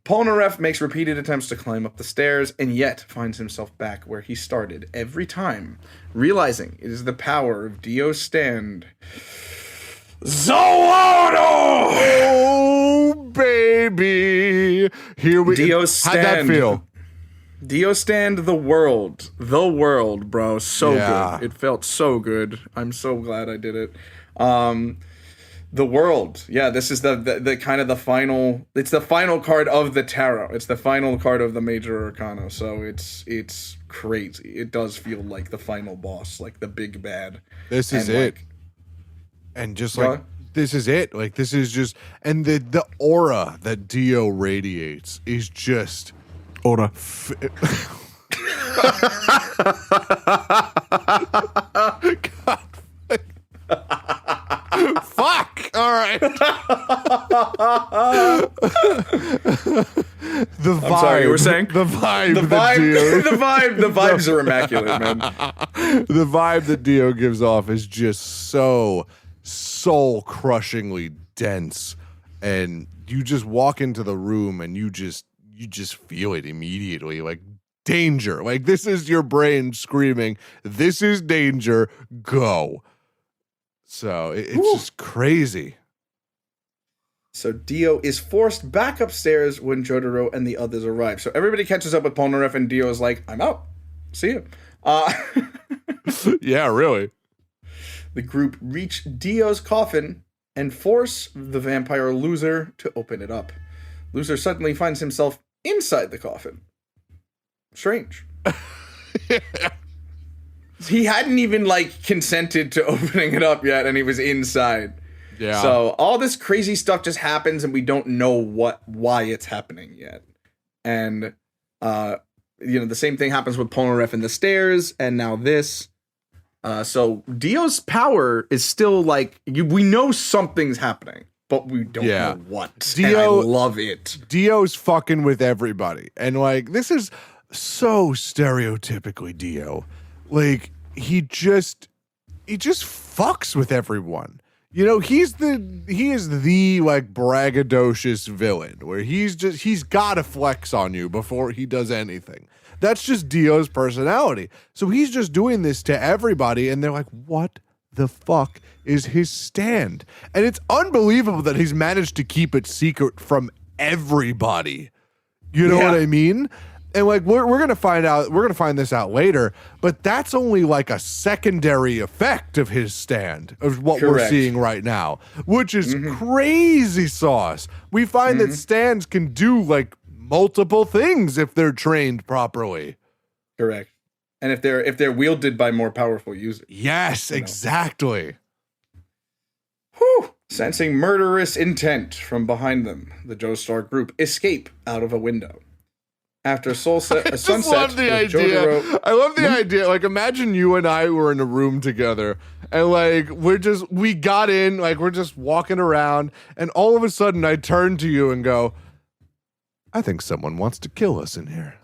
Polnareff makes repeated attempts to climb up the stairs and yet finds himself back where he started every time, realizing it is the power of Dio's stand. Zawado! Oh baby, here we. Dio's stand. How'd that feel? Dio stand the world, bro. So good. It felt so good. I'm so glad I did it. The world. Yeah, this is the kind of the final. It's the final card of the tarot. It's the final card of the major arcana. So it's crazy. It does feel like the final boss, like the big bad. This is it. And just like this is it. Like this is just and the aura that Dio radiates is just aura. God. Fuck! All right. The vibe. I'm sorry, you were saying? The vibe. The vibes are immaculate, man. The vibe that Dio gives off is just so soul-crushingly dense, and you just walk into the room and you just feel it immediately, like danger. Like this is your brain screaming, "This is danger. Go." So it's just crazy. So Dio is forced back upstairs when Jotaro and the others arrive. So everybody catches up with Polnareff and Dio is like, I'm out. See you. Yeah, really. The group reach Dio's coffin and force the vampire Loser to open it up. Loser suddenly finds himself inside the coffin. Strange. Yeah. He hadn't even, like, consented to opening it up yet, and he was inside. Yeah. So all this crazy stuff just happens, and we don't know why it's happening yet. And, the same thing happens with Polnareff in the stairs, and now this. So Dio's power is still, like, we know something's happening, but we don't know what. And I love it. Dio's fucking with everybody. And, like, this is so stereotypically Dio. Like he just fucks with everyone. You know, he is the like braggadocious villain where he's got to flex on you before he does anything. That's just Dio's personality. So he's just doing this to everybody and they're like, "What the fuck is his stand?" And it's unbelievable that he's managed to keep it secret from everybody. You know what I mean? And like we're gonna find this out later, but that's only like a secondary effect of his stand of what we're seeing right now, which is crazy sauce. We find that stands can do like multiple things if they're trained properly. Correct. And if they're wielded by more powerful users. Yes, exactly. Whew. Sensing murderous intent from behind them, the Joestar group escape out of a window. After sunset, I love the idea. Jotaro, I love the idea. Like, imagine you and I were in a room together, and like we got in, like we're just walking around, and all of a sudden I turn to you and go, "I think someone wants to kill us in here."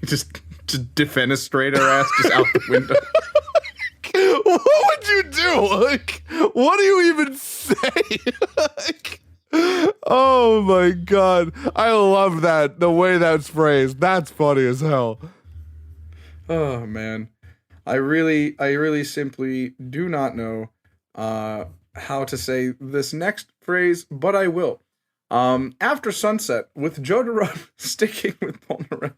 just defenestrate our ass just out the window. What would you do? Like, what do you even say? Like, oh my god, I love that, the way that's phrased. That's funny as hell. Oh man, I really simply do not know how to say this next phrase, but I will. After sunset, with Jotaro sticking with Polnareff,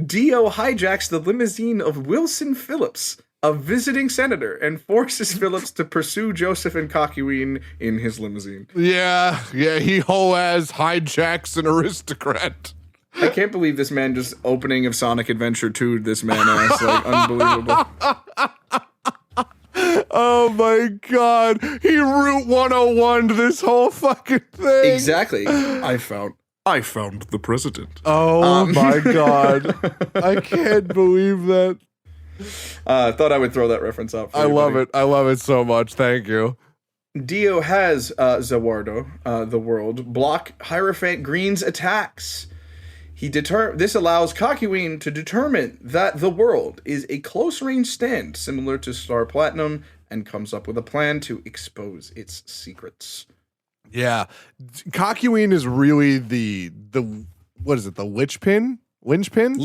Dio hijacks the limousine of Wilson Phillips, a visiting senator, and forces Phillips to pursue Joseph and Kakyoin in his limousine. Yeah, he whole-ass hijacks an aristocrat. I can't believe this man just opening of Sonic Adventure 2 this man ass, like, unbelievable. Oh my god, he Route 101'd this whole fucking thing. Exactly. I found the president. Oh my god. I can't believe that. I thought I would throw that reference out for you. I love it so much. Thank you. Dio has Zawardo, the world, block Hierophant Green's attacks. This allows Kakyoin to determine that the world is a close-range stand similar to Star Platinum and comes up with a plan to expose its secrets. Yeah. Kakyoin is really the what is it? The linchpin? Linchpin,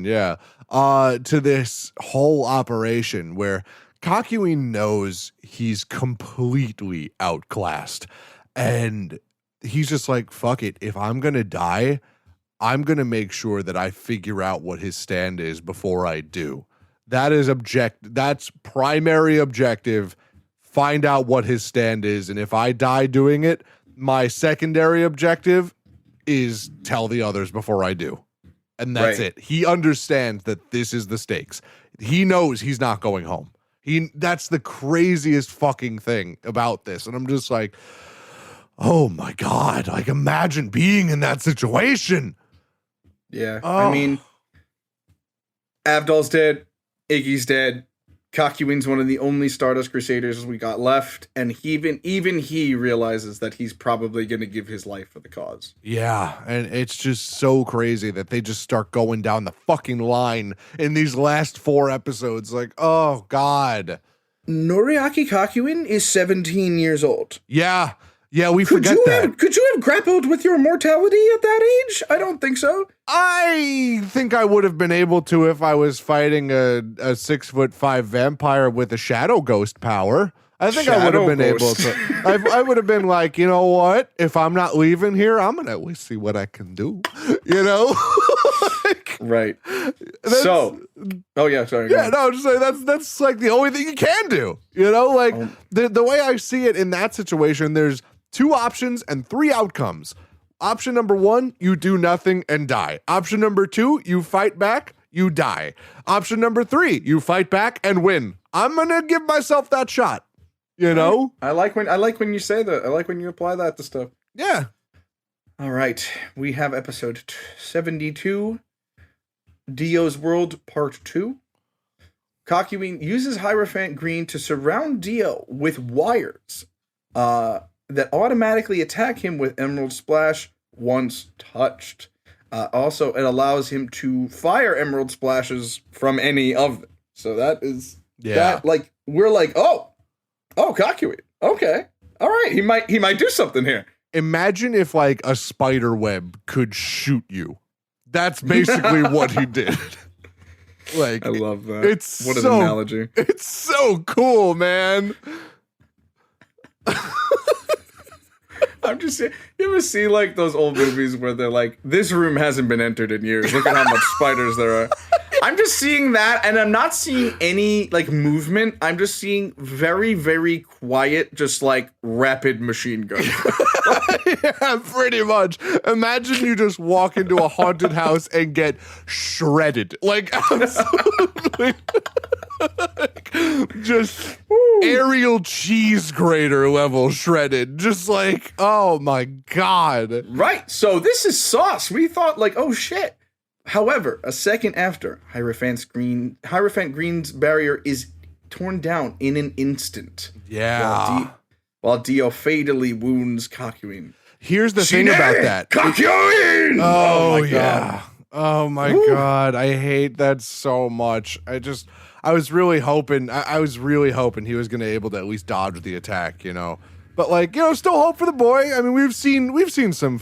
yeah. To this whole operation where Kakyoin knows he's completely outclassed. And he's just like, fuck it. If I'm going to die, I'm going to make sure that I figure out what his stand is before I do. That's primary objective. Find out what his stand is. And if I die doing it, my secondary objective is tell the others before I do. And that's it. He understands that this is the stakes. He knows he's not going home. That's the craziest fucking thing about this. And I'm just like, oh my God, like imagine being in that situation. Yeah. I mean, Avdol's dead. Iggy's dead. Kakyoin's one of the only Stardust Crusaders we got left, and even he realizes that he's probably going to give his life for the cause. Yeah, and it's just so crazy that they just start going down the fucking line in these last 4 episodes. Like, oh, God. Noriaki Kakyoin is 17 years old. Yeah, we forget that. Could you have grappled with your mortality at that age? I don't think so. I think I would have been able to if I was fighting a 6'5" vampire with a shadow ghost power. I think I would have been able to. I would have been like, you know what? If I'm not leaving here, I'm gonna at least see what I can do. You know, right? So, sorry. Yeah, no, just like that's like the only thing you can do. You know, like the way I see it in that situation, there's 2 options and 3 outcomes. Option number 1, you do nothing and die. Option number 2, you fight back, you die. Option number 3, you fight back and win. I'm gonna give myself that shot. You know? I like when you say that. I like when you apply that to stuff. Yeah. All right. We have episode 72, Dio's World Part 2. Kakyoin uses Hierophant Green to surround Dio with wires that automatically attack him with Emerald Splash once touched. Also, it allows him to fire Emerald Splashes from any of them. So that is that. Like we're like, oh, Kakyoin. Okay, all right. He might do something here. Imagine if like a spider web could shoot you. That's basically what he did. Like, I love that. It's what an analogy. It's so cool, man. I'm just saying, you ever see like those old movies where they're like, this room hasn't been entered in years. Look at how much spiders there are. I'm just seeing that, and I'm not seeing any like movement. I'm just seeing very, very quiet, just like rapid machine gun. Yeah, pretty much. Imagine you just walk into a haunted house and get shredded. Like, absolutely. Just aerial cheese grater level shredded. Just like, oh my God. Right. So this is sauce. We thought like, oh shit. However, a second after, Hierophant Green's barrier is torn down in an instant. Yeah. While Dio fatally wounds Kakyoin. Here's the thing about that. Kakyoin! Oh yeah. Oh my God. I hate that so much. I was really hoping he was going to able to at least dodge the attack, you know. But like, you know, still hope for the boy. I mean, we've seen some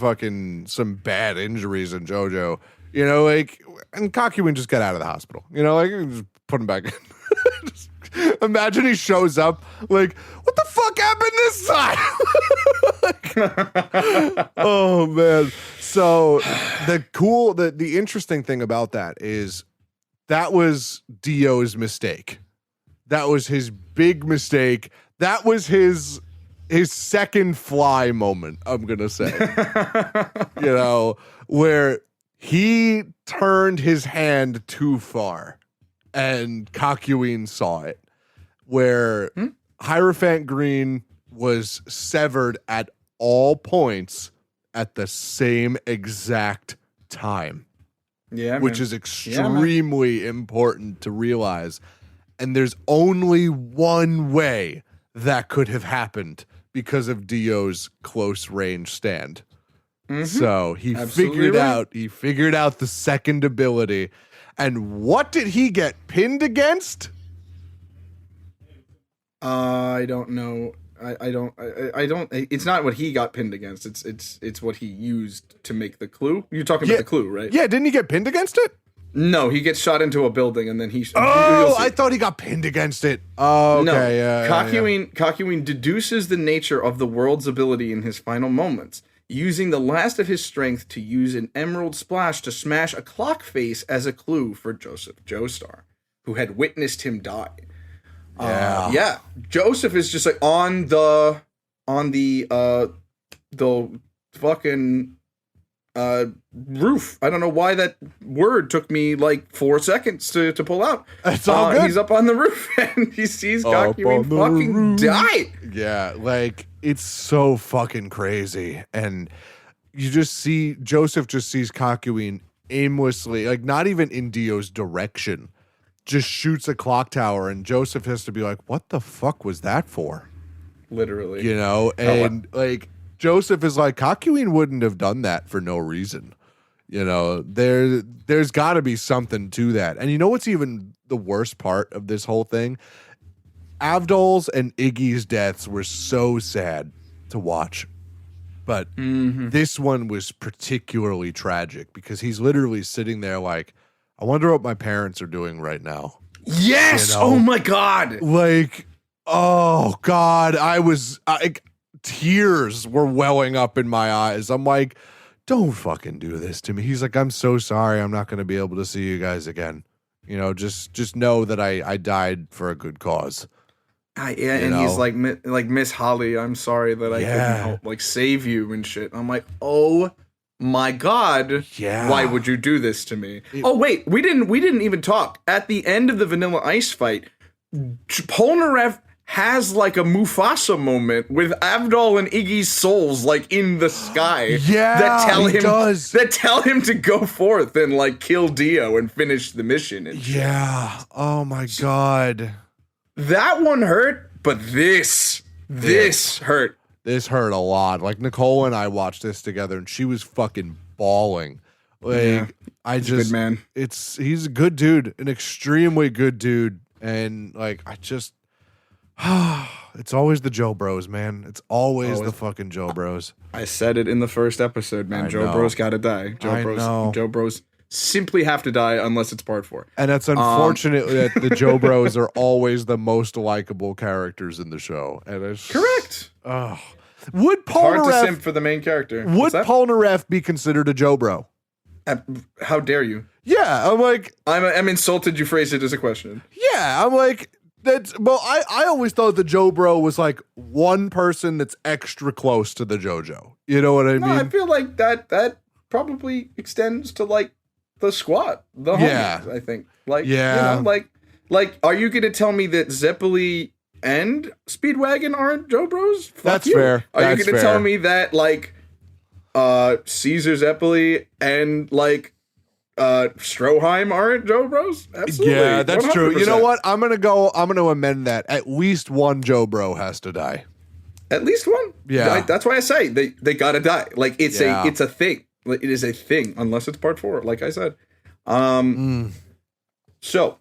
bad injuries in Jojo. You know, like, and Kakyoin just got out of the hospital. You know, like, just put him back in. Just imagine he shows up, like, what the fuck happened this time? Oh, man. So, the interesting thing about that is that was Dio's mistake. That was his big mistake. That was his second fly moment, I'm going to say. You know, where he turned his hand too far, and Kakyoin saw it, where Hierophant Green was severed at all points at the same exact time. Yeah, which is extremely important to realize. And there's only one way that could have happened because of Dio's close range stand. So he Absolutely right. figured out the second ability. And what did he get pinned against? I don't know. I don't. It's not what he got pinned against. It's what he used to make the clue. You're talking about the clue, right? Yeah, didn't he get pinned against it? No, he gets shot into a building and then he. I thought he got pinned against it. Oh, okay. No, Yeah. Kakyoin deduces the nature of the world's ability in his final moments, using the last of his strength to use an emerald splash to smash a clock face as a clue for Joseph Joestar, who had witnessed him die. Yeah. Joseph is just like on the fucking roof. I don't know why that word took me like 4 seconds to pull out. It's all good. He's up on the roof and he sees Kakyoin fucking die. Yeah, like it's so fucking crazy. And you just see Joseph just sees Kakyoin aimlessly, like not even in Dio's direction, just shoots a clock tower, and Joseph has to be like, what the fuck was that for? Literally. You know, and like Joseph is like, Kakyoin wouldn't have done that for no reason. You know, there's got to be something to that. And you know what's even the worst part of this whole thing? Avdol's and Iggy's deaths were so sad to watch. But this one was particularly tragic because he's literally sitting there like, I wonder what my parents are doing right now. Yes! You know? Oh my god! Like, oh god, tears were welling up in my eyes. I'm like, don't fucking do this to me. He's like, I'm so sorry. I'm not going to be able to see you guys again. You know, just know that I died for a good cause. He's like Miss Holly, I'm sorry that I couldn't help like save you and shit. I'm like, oh my god, why would you do this to me? Oh wait, we didn't even talk. At the end of the Vanilla Ice fight, Polnareff has like a Mufasa moment with Avdol and Iggy's souls like in the sky. That tell him to go forth and like kill Dio and finish the mission. And shit. Oh my god. That one hurt, but this hurt. This hurt a lot. Like Nicole and I watched this together, and she was fucking bawling. Like he's a good man. He's a good dude, an extremely good dude, and like it's always the Joe Bros, man. It's always the fucking Joe Bros. I said it in the first episode, man. Joe Bros gotta die. Joe Bros simply have to die unless it's part 4. And it's unfortunate that the Joe Bros are always the most likable characters in the show. And it's correct. Would hard to simp for the main character. Would Polnareff be considered a Joe Bro? How dare you? Yeah, I'm like, I'm insulted. You phrased it as a question. Yeah, I'm like, I always thought the Joe Bro was like one person that's extra close to the JoJo. You know what I mean? I feel like that probably extends to like the squad, the homies, I think. Like, you know, like, are you gonna tell me that Zeppeli and Speedwagon aren't Joe Bros? That's fair. Are you gonna tell me that like Caesar Zeppeli and like Stroheim aren't Joe Bros? Absolutely. Yeah, that's 100%. true. You know what? I'm gonna amend that. At least one Joe Bro has to die. At least one? Yeah. That's why I say they gotta die. Like it's a thing. Like, it is a thing, unless it's part 4, like I said. So,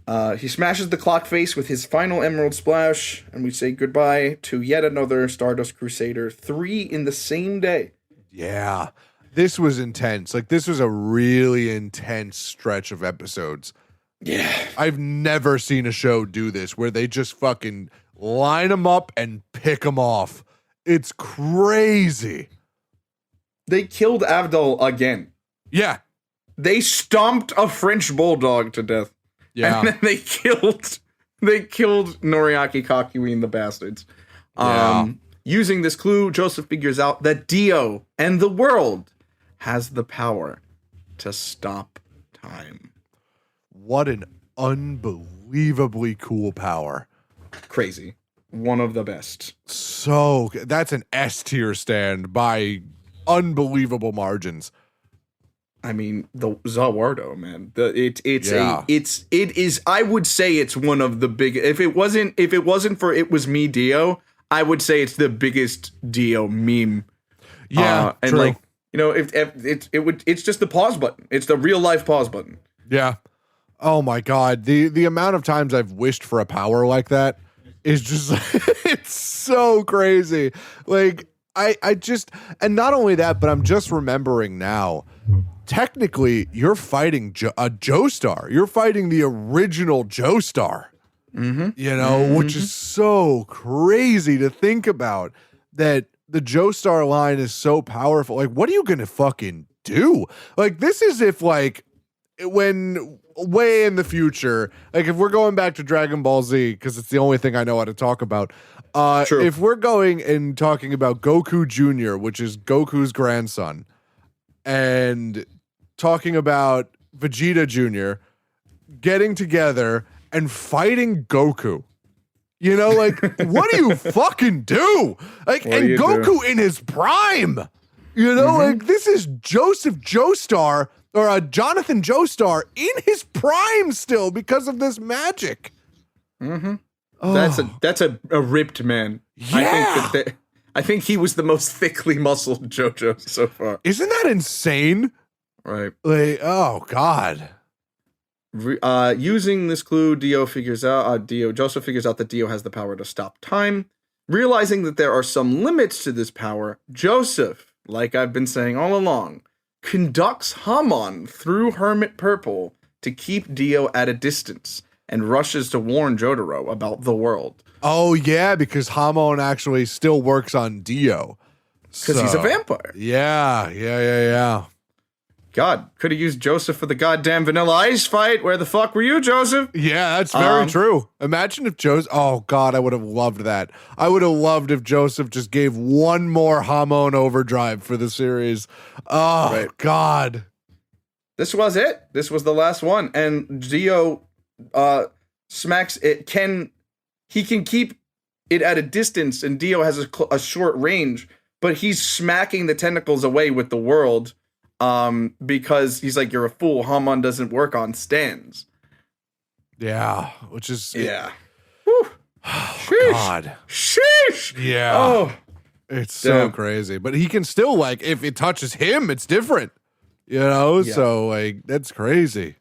he smashes the clock face with his final Emerald Splash, and we say goodbye to yet another Stardust Crusader, 3 in the same day. Yeah. This was intense. Like, this was a really intense stretch of episodes. Yeah. I've never seen a show do this, where they just fucking line them up and pick them off. It's crazy. They killed Avdol again. Yeah. They stomped a French bulldog to death. Yeah. And then they killed Noriaki Kakyoin, the bastards. Using this clue, Joseph figures out that Dio and the world has the power to stop time. What an unbelievably cool power. Crazy. One of the best. So, that's an S tier stand by unbelievable margins. I mean, the Zawardo, man. It is. I would say it's one of the big. If it wasn't for It Was Me Dio, I would say it's the biggest Dio meme. Yeah, and true. like it's just the pause button. It's the real life pause button. Yeah. Oh my God. The amount of times I've wished for a power like that is just, it's so crazy. Like, I just, and not only that, but I'm just remembering now, technically, you're fighting a Joestar. You're fighting the original Joestar. Which is so crazy to think about, that the Joestar line is so powerful. Like, what are you going to fucking do? Like, this is if, like, when way in the future, like, if we're going back to Dragon Ball Z, because it's the only thing I know how to talk about. True. If we're going and talking about Goku Jr., which is Goku's grandson, and talking about Vegeta Jr. getting together and fighting Goku. Like, what do you fucking do? Like, and Goku in his prime. Like, this is Joseph Joestar, or Jonathan Joestar in his prime still because of this magic. Oh. That's a ripped man. Yeah. I think he was the most thickly muscled JoJo so far. Isn't that insane? Right. Like, oh God. Using this clue, Joseph figures out that Dio has the power to stop time. Realizing that there are some limits to this power, Joseph, like I've been saying all along, conducts Hamon through Hermit Purple to keep Dio at a distance, and rushes to warn Jotaro about the world. Oh yeah, because Hamon actually still works on Dio. Because he's a vampire. Yeah. God, could have used Joseph for the goddamn Vanilla Ice fight. Where the fuck were you, Joseph? Yeah, that's very true. Imagine if Joseph... Oh, God, I would have loved that. I would have loved if Joseph just gave one more Hamon overdrive for the series. Oh, right. God. This was it. This was the last one. And Dio smacks it. He can keep it at a distance, and Dio has a short range, but he's smacking the tentacles away with the world. Because he's like, you're a fool. Hamon doesn't work on stands. Yeah, which is Whew. Oh, God. Sheesh. Yeah. Oh, it's so crazy. But he can still, like, if it touches him, it's different. Yeah. So like, that's crazy.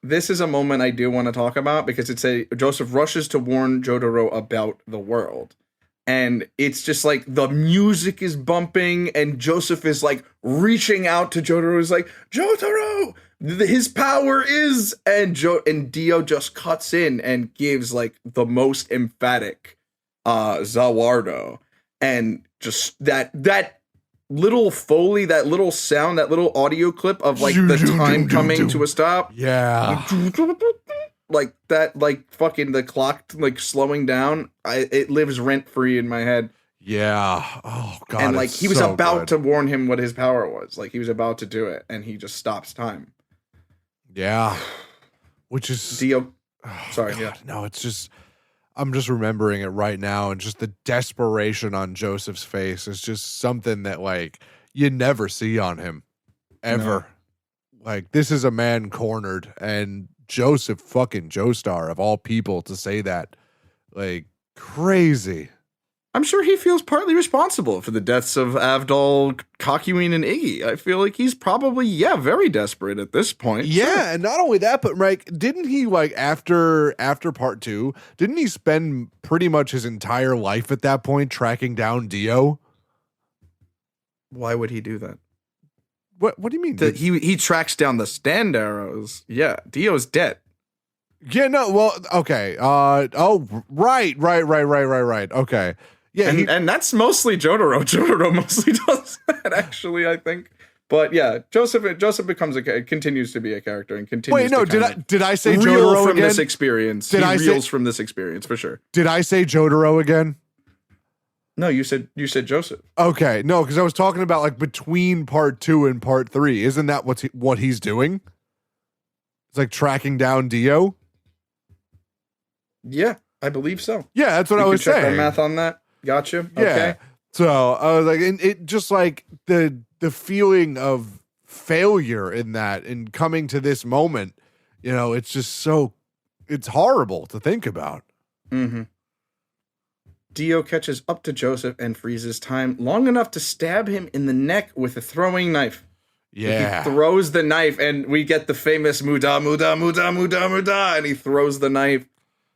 This is a moment I do want to talk about, because Joseph rushes to warn Jotaro about the world. And it's just like the music is bumping, and Joseph is like reaching out to Jotaro. Is like, Jotaro, his power is, and Dio just cuts in and gives like the most emphatic Zawardo, and just that little Foley, that little sound, that little audio clip of like the time coming to a stop. Yeah. Like that, like fucking the clock like slowing down. It lives rent free in my head. Yeah. Oh God. And like he was about to warn him what his power was. Like he was about to do it, and he just stops time. Yeah. Which is Dio. Sorry. God, no, it's just I'm just remembering it right now, and just the desperation on Joseph's face is just something that like you never see on him ever. No. Like, this is a man cornered, and Joseph fucking Joestar of all people to say that, like, crazy. I'm sure he feels partly responsible for the deaths of Avdol, Kakyoin, and Iggy. I feel like he's probably, very desperate at this point. Yeah, sure. And not only that, but like, didn't he, like, after part 2, didn't he spend pretty much his entire life at that point tracking down Dio? Why would he do that? What do you mean? He tracks down the stand arrows. Yeah, Dio's dead. Yeah, no, well, okay. Right. Okay. Yeah, and that's mostly Jotaro. Jotaro mostly does that, actually, I think. But yeah, Joseph continues to be a character and continues. Wait, no, did I say Jotaro from again? This experience? Reels from this experience for sure. Did I say Jotaro again? No, you said Joseph. Okay, no, because I was talking about like between part 2 and part 3. Isn't that what he's doing? It's like tracking down Dio. Yeah, I believe so. Yeah, that's what I was saying. Check our math on that. Gotcha. Yeah. Okay. So I was like, and it just like the feeling of failure in that, and coming to this moment, it's just it's horrible to think about. Mm-hmm. Dio catches up to Joseph and freezes time long enough to stab him in the neck with a throwing knife. Yeah. He throws the knife, and we get the famous muda, muda, muda, muda, muda, and he throws the knife,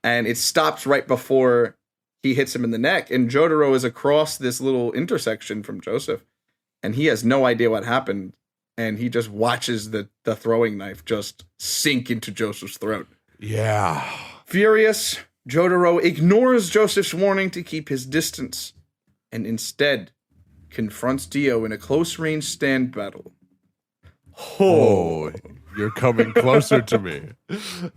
and it stops right before he hits him in the neck, and Jotaro is across this little intersection from Joseph, and he has no idea what happened, and he just watches the throwing knife just sink into Joseph's throat. Yeah. Furious, Jotaro ignores Joseph's warning to keep his distance, and instead confronts Dio in a close-range stand battle. Oh, you're coming closer to me.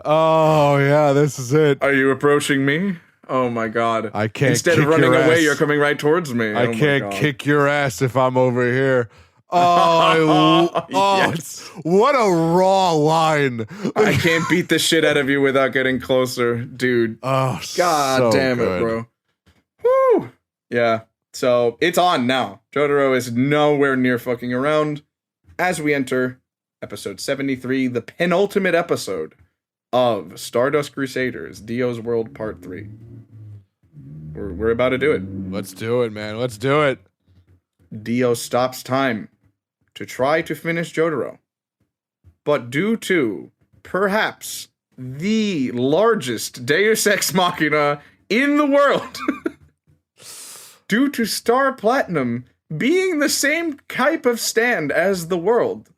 Oh, yeah, this is it. Are you approaching me? Oh my god. I can't Instead kick of running your away, ass. you're coming right towards me. I Oh my can't God. kick your ass if I'm over here. Oh, Yes. what a raw line. I can't beat the shit out of you without getting closer, dude. Oh, God so damn it, good. bro. Woo! Yeah. So it's on now. Jotaro is nowhere near fucking around as we enter episode 73, the penultimate episode of Stardust Crusaders, Dio's World Part 3. We're about to do it. Let's do it, man. Let's do it. Dio stops time to try to finish Jotaro. But due to, perhaps, the largest Deus Ex Machina in the world, due to Star Platinum being the same type of stand as the world,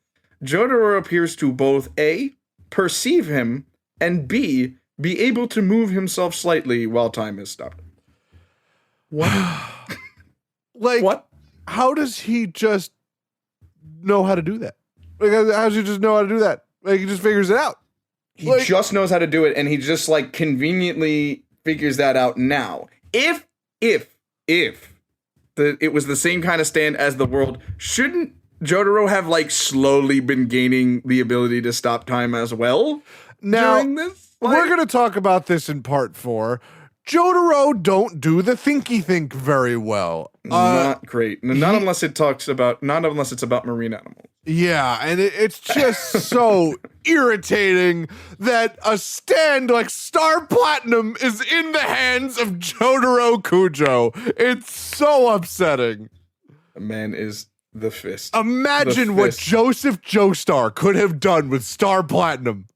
Jotaro appears to both A, perceive him, and B, be able to move himself slightly while time is stopped. What? Like, What? how does he just know how to do that? Like, how does he just know how to do that? Like, he just figures it out. He Like- just knows how to do it, and he just, like, conveniently figures that out now. If it was the same kind of stand as the world, shouldn't Jotaro have, like, slowly been gaining the ability to stop time as well Now, during this? we're going to talk about this in part 4. Jotaro don't do the thinky think very well. Not great. Not unless it's about marine animals. Yeah, and it's just so irritating that a stand like Star Platinum is in the hands of Jotaro Kujo. It's so upsetting. The man is the fist. Imagine The what fist. Joseph Joestar could have done with Star Platinum.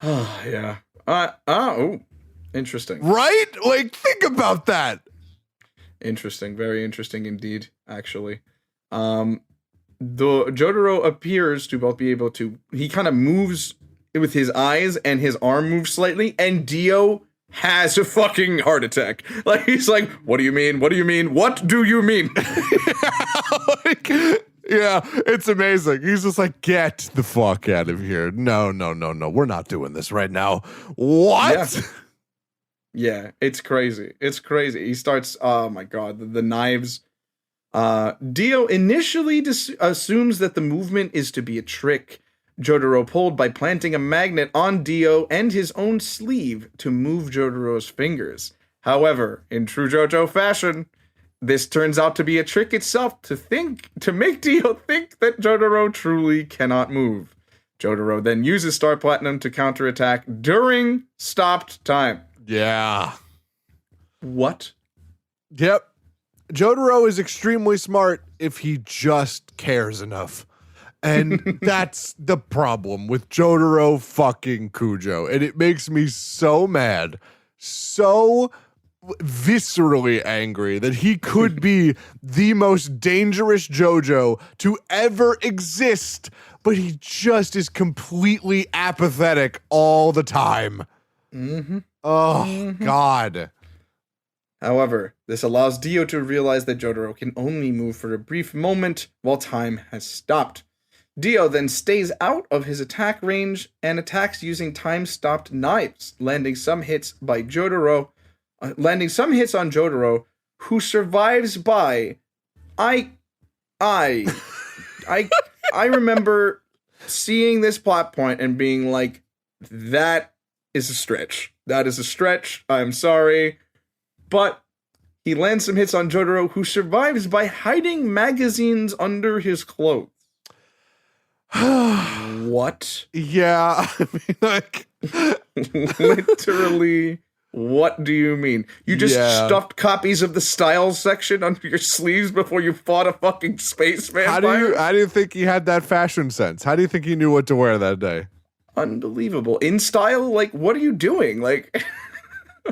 Yeah. Interesting. Right? Like, think about that. Interesting. Very interesting indeed, actually. The Jotaro appears to both be able to, he kind of moves with his eyes and his arm moves slightly, and Dio has a fucking heart attack. Like, he's like, what do you mean? What do you mean? What do you mean? Like, yeah, it's amazing. He's just like, get the fuck out of here. No. We're not doing this right now. What? Yeah. Yeah, it's crazy. It's crazy. He starts, oh my god, the knives. Dio initially assumes that the movement is to be a trick Jotaro pulled by planting a magnet on Dio and his own sleeve to move Jotaro's fingers. However, in true JoJo fashion, this turns out to be a trick itself to make Dio think that Jotaro truly cannot move. Jotaro then uses Star Platinum to counterattack during stopped time. Yeah. What? Yep. Jotaro is extremely smart if he just cares enough. And that's the problem with Jotaro fucking Kujo. And it makes me so mad, so viscerally angry that he could be the most dangerous JoJo to ever exist, but he just is completely apathetic all the time. Mm-hmm. Oh, God. However, this allows Dio to realize that Jotaro can only move for a brief moment while time has stopped. Dio then stays out of his attack range and attacks using time-stopped knives, landing some hits on Jotaro, who survives by I remember seeing this plot point and being like, that is a stretch. That is a stretch. I'm sorry. But he lands some hits on Jotaro, who survives by hiding magazines under his clothes. What? Yeah. I mean, like, Literally, What do you mean? You just stuffed copies of the Styles section under your sleeves before you fought a fucking space vampire? How do you think he had that fashion sense? How do you think he knew what to wear that day? Unbelievable. In style? Like, what are you doing? Like,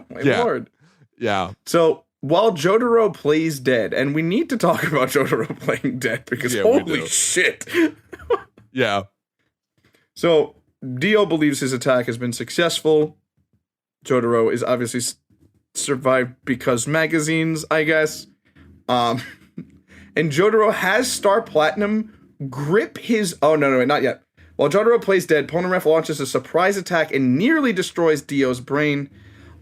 my lord. Yeah. So, while Jotaro plays dead, and we need to talk about Jotaro playing dead, because holy shit. Yeah. So, Dio believes his attack has been successful. Jotaro is obviously survived because magazines, I guess. And Jotaro has Star Platinum grip his... Oh, no, not yet. While Jotaro plays dead, Polnareff launches a surprise attack and nearly destroys Dio's brain,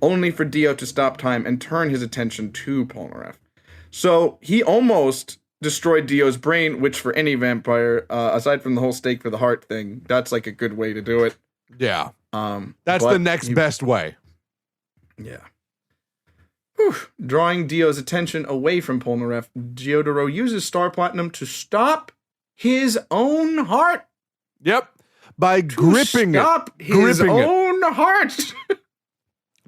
only for Dio to stop time and turn his attention to Polnareff. So, he almost destroyed Dio's brain, which for any vampire, aside from the whole stake for the heart thing, that's like a good way to do it. Yeah. That's the next best way. Yeah. Whew. Drawing Dio's attention away from Polnareff, Jotaro uses Star Platinum to stop his own heart. Yep. By gripping it. Stop his own heart.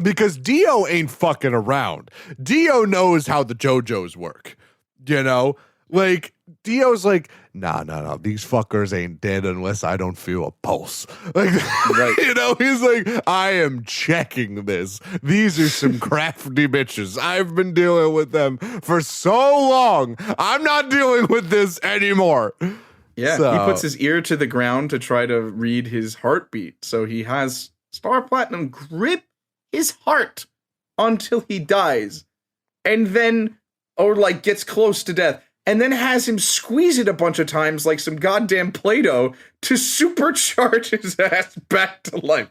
Because Dio ain't fucking around. Dio knows how the JoJos work. You know? Like, Dio's like, nah, these fuckers ain't dead unless I don't feel a pulse. Like, right. You know, he's like, I am checking this. These are some crafty bitches. I've been dealing with them for so long. I'm not dealing with this anymore. Yeah, he puts his ear to the ground to try to read his heartbeat. So he has Star Platinum grip his heart until he dies. And then, or like gets close to death. And then has him squeeze it a bunch of times like some goddamn Play-Doh to supercharge his ass back to life.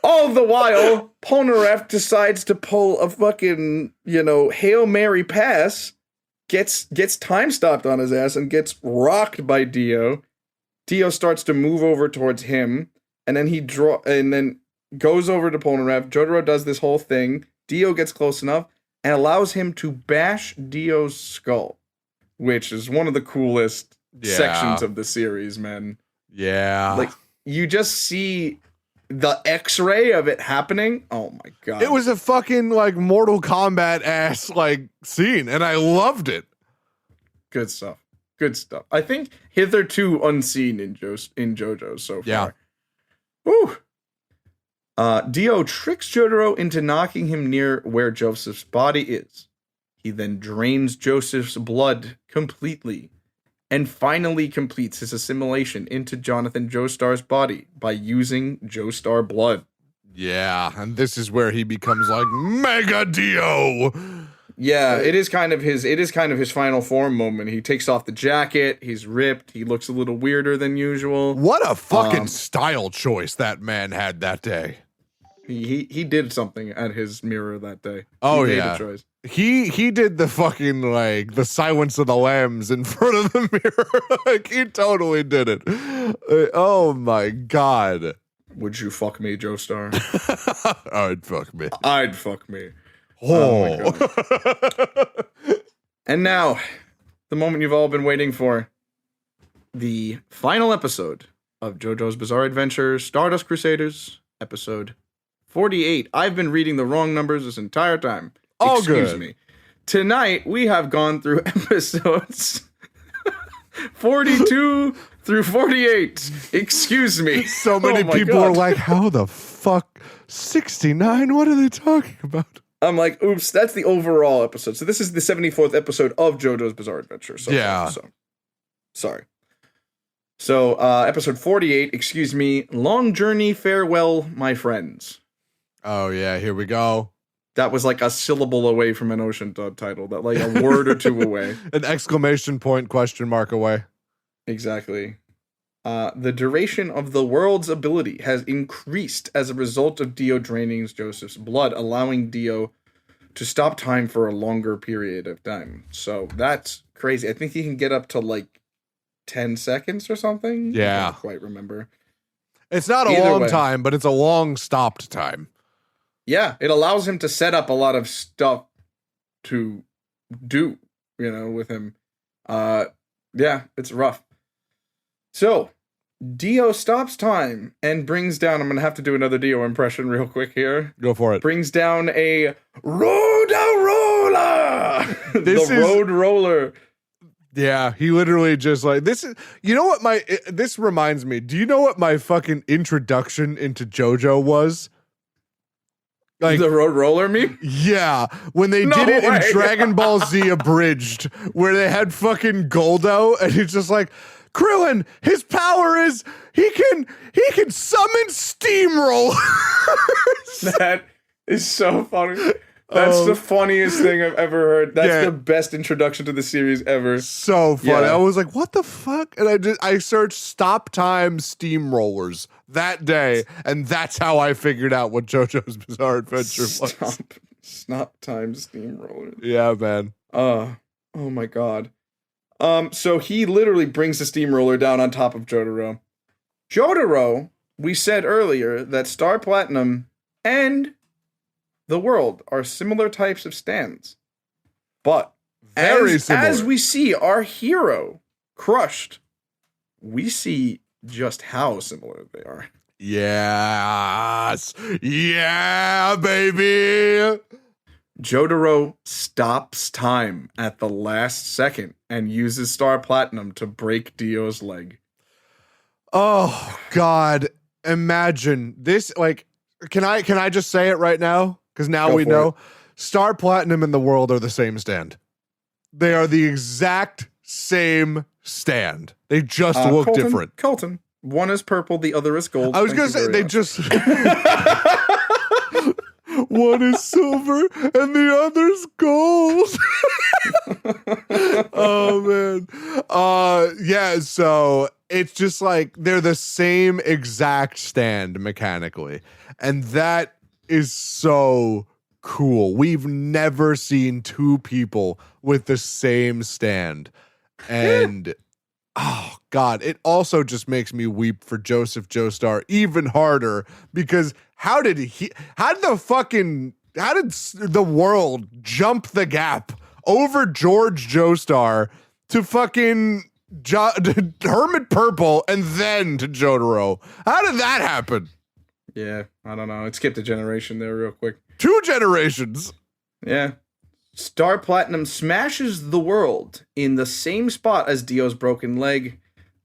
All the while, Polnareff decides to pull a fucking, Hail Mary pass, gets time stopped on his ass, and gets rocked by Dio. Dio starts to move over towards him, and then goes over to Polnareff. Jotaro does this whole thing. Dio gets close enough and allows him to bash Dio's skull, which is one of the coolest sections of the series, man. Yeah. Like, you just see the X-ray of it happening. Oh my god. It was a fucking, like, Mortal Kombat-ass, like, scene, and I loved it. Good stuff. I think hitherto unseen in JoJo so far. Yeah. Woo! Dio tricks Jotaro into knocking him near where Joseph's body is. He then drains Joseph's blood completely and finally completes his assimilation into Jonathan Joestar's body by using Joestar blood. Yeah, and this is where he becomes like Mega Dio. Yeah, it is kind of his final form moment. He takes off the jacket, he's ripped, he looks a little weirder than usual. What a fucking style choice that man had that day. He did something at his mirror that day. Oh, he made a choice. He did the fucking, like, the Silence of the Lambs in front of the mirror. Like, he totally did it. Oh my god. Would you fuck me, Joestar? I'd fuck me. I'd fuck me. Oh my god. And now, the moment you've all been waiting for. The final episode of JoJo's Bizarre Adventure, Stardust Crusaders, episode 48. I've been reading the wrong numbers this entire time. Excuse me. Tonight, we have gone through episodes 42 through 48. Excuse me. So many people are like, how the fuck? 69? What are they talking about? I'm like, oops, that's the overall episode. So this is the 74th episode of JoJo's Bizarre Adventure. So yeah. Sorry. So, episode 48, excuse me, Long Journey, Farewell, My Friends. Oh, yeah, here we go. That was like a syllable away from an Ocean Dub title, that like a word or two away. An exclamation point, question mark away. Exactly. The duration of the world's ability has increased as a result of Dio draining Joseph's blood, allowing Dio to stop time for a longer period of time. So that's crazy. I think he can get up to like 10 seconds or something. Yeah. I don't quite remember. It's not a long time, but it's a long stopped time. Yeah, it allows him to set up a lot of stuff to do, with him. Yeah, it's rough. So, Dio stops time and brings down, I'm going to have to do another Dio impression real quick here. Go for it. Brings down a roller. This is road roller. Yeah, he literally just like this is, you know what this reminds me. Do you know what my fucking introduction into JoJo was? Like The road roller meme? Yeah, when they did it in Dragon Ball Z Abridged, where they had fucking Goldo, and it's just like, Krillin, his power is he can summon steamrollers. That is so funny. That's the funniest thing I've ever heard. That's the best introduction to the series ever. So funny. Yeah. I was like, what the fuck? And I searched Stop Time Steamrollers that day, and that's how I figured out what JoJo's Bizarre Adventure was. Stop Time Steamroller. Yeah, man. Oh my god. So he literally brings the steamroller down on top of Jotaro. Jotaro, we said earlier that Star Platinum and the world are similar types of stands. But as we see our hero crushed, we see just how similar they are. Yes. Yeah, baby. Jotaro stops time at the last second and uses Star Platinum to break Dio's leg. Oh God. Imagine this. Like, can I just say it right now? Because now we know Star Platinum and the world are the same stand. They are the exact same stand. They just look different. Colton. One is purple, the other is gold. I was going to say, they just... One is silver and the other's gold. Oh, man. Yeah, so it's just like they're the same exact stand mechanically. And that is so cool. We've never seen two people with the same stand. And oh God, it also just makes me weep for Joseph Joestar even harder, because how did the world jump the gap over George Joestar to fucking Hermit Purple and then to Jotaro? How did that happen? Yeah, I don't know. It skipped a generation there real quick. 2 generations. Yeah. Star Platinum smashes the world in the same spot as Dio's broken leg,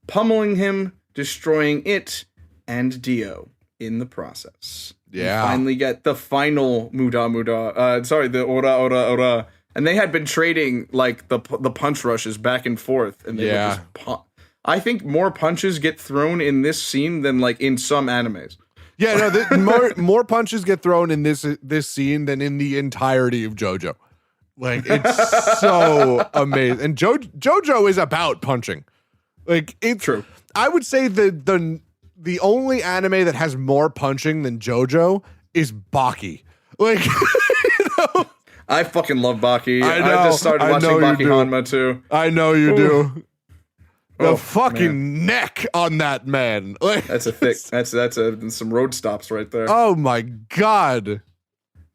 pummeling him, destroying it and Dio in the process. Yeah. We finally get the final the ora. And they had been trading like the punch rushes back and forth, and they would just I think more punches get thrown in this scene than like in some animes. Yeah, no, more punches get thrown in this scene than in the entirety of JoJo. Like, it's so amazing. And JoJo is about punching. Like, it's true. I would say the only anime that has more punching than JoJo is Baki. Like, you know? I fucking love Baki. I know, I just started watching Baki Hanma too. I know you do. The fucking neck on that man. Like, that's a thick. That's some road stops right there. Oh my God.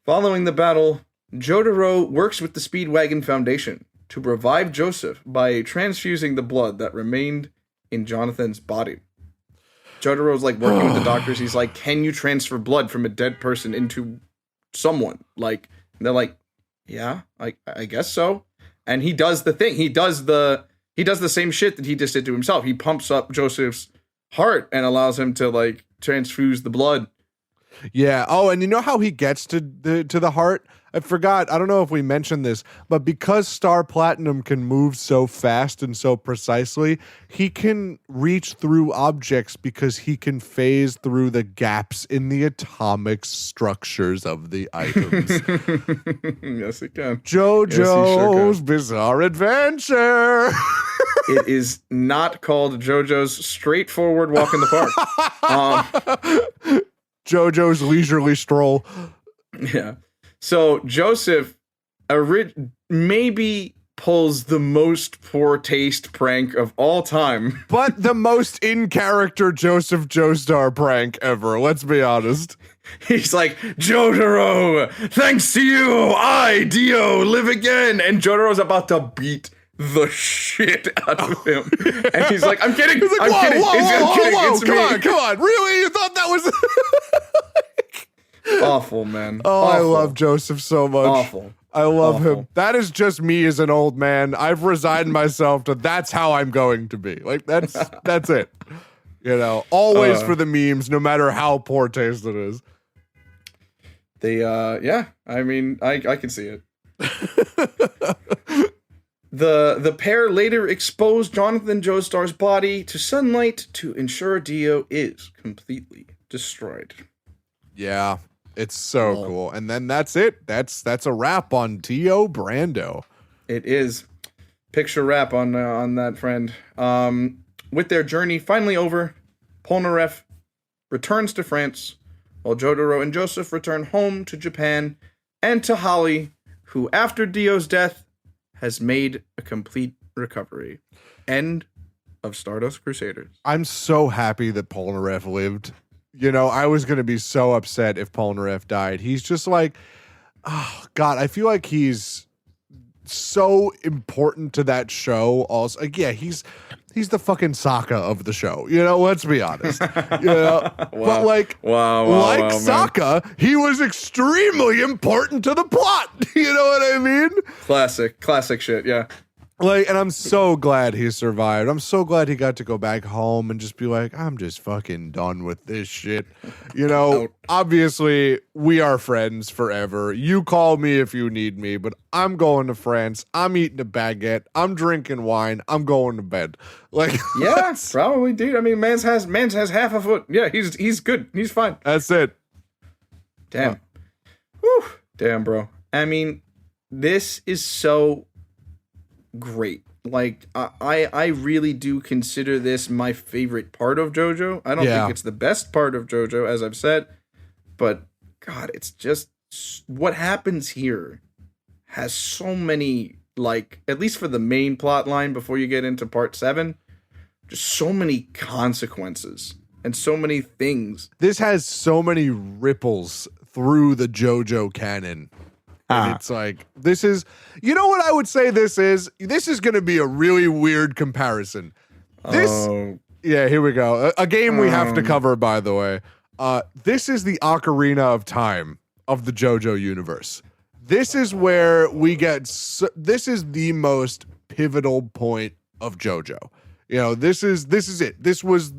Following the battle, Jotaro works with the Speedwagon Foundation to revive Joseph by transfusing the blood that remained in Jonathan's body. Jotaro's like working with the doctors. He's like, "Can you transfer blood from a dead person into someone?" Like, and they're like, "Yeah, I guess so." And he does the thing. He does the same shit that he just did to himself. He pumps up Joseph's heart and allows him to like transfuse the blood. Yeah. Oh, and you know how he gets to the heart? I forgot. I don't know if we mentioned this, but because Star Platinum can move so fast and so precisely, he can reach through objects because he can phase through the gaps in the atomic structures of the items. Yes, he can. JoJo's Bizarre Adventure. It is not called JoJo's Straightforward Walk in the Park. JoJo's Leisurely Stroll. Yeah. So Joseph maybe pulls the most poor taste prank of all time. But the most in-character Joseph Joestar prank ever, let's be honest. He's like, "Jotaro, thanks to you, I, Dio, live again." And Jotaro's about to beat the shit out of him. And he's like, I'm kidding. He's like, I'm kidding. I'm kidding. It's me. Come on. Really? You thought that was Awful, man. Oh, Awful. I love Joseph so much. Awful. I love Awful. him. That is just me as an old man. I've resigned myself to that's how I'm going to be. Like that's it. You know, always for the memes, no matter how poor taste it is. They yeah, I mean, I can see it. The pair later exposed Jonathan Joestar's body to sunlight to ensure Dio is completely destroyed. Yeah, it's so cool. And then that's it. That's a wrap on Tio Brando. It is. Picture wrap on that, friend. With their journey finally over, Polnareff returns to France, while Jotaro and Joseph return home to Japan, and to Holly, who after Dio's death has made a complete recovery. End of Stardust Crusaders. I'm so happy that Polnareff lived. You know, I was going to be so upset if Polnareff died. He's just like, oh, God, I feel like he's so important to that show. Also, like, yeah, he's the fucking Sokka of the show. You know, let's be honest. You know, but like Sokka, he was extremely important to the plot. You know what I mean? Classic shit. Yeah. Like, and I'm so glad he survived. I'm so glad he got to go back home and just be like, I'm just fucking done with this shit. You know, obviously, we are friends forever. You call me if you need me, but I'm going to France. I'm eating a baguette. I'm drinking wine. I'm going to bed. Like, yeah, probably, dude. I mean, man's has half a foot. Yeah, he's good. He's fine. That's it. Damn. Whew. Damn, bro. I mean, this is so great. Like, I really do consider this my favorite part of JoJo. I don't think it's the best part of JoJo, as I've said, but God, it's just what happens here has so many, like, at least for the main plot line before you get into part 7, just so many consequences and so many things. This has so many ripples through the JoJo canon. And it's like, this is, you know what I would say this is? This is going to be a really weird comparison. Yeah, here we go. A game we have to cover, by the way. This is the Ocarina of Time of the JoJo universe. This is where we get, this is the most pivotal point of JoJo. You know, this is it. This was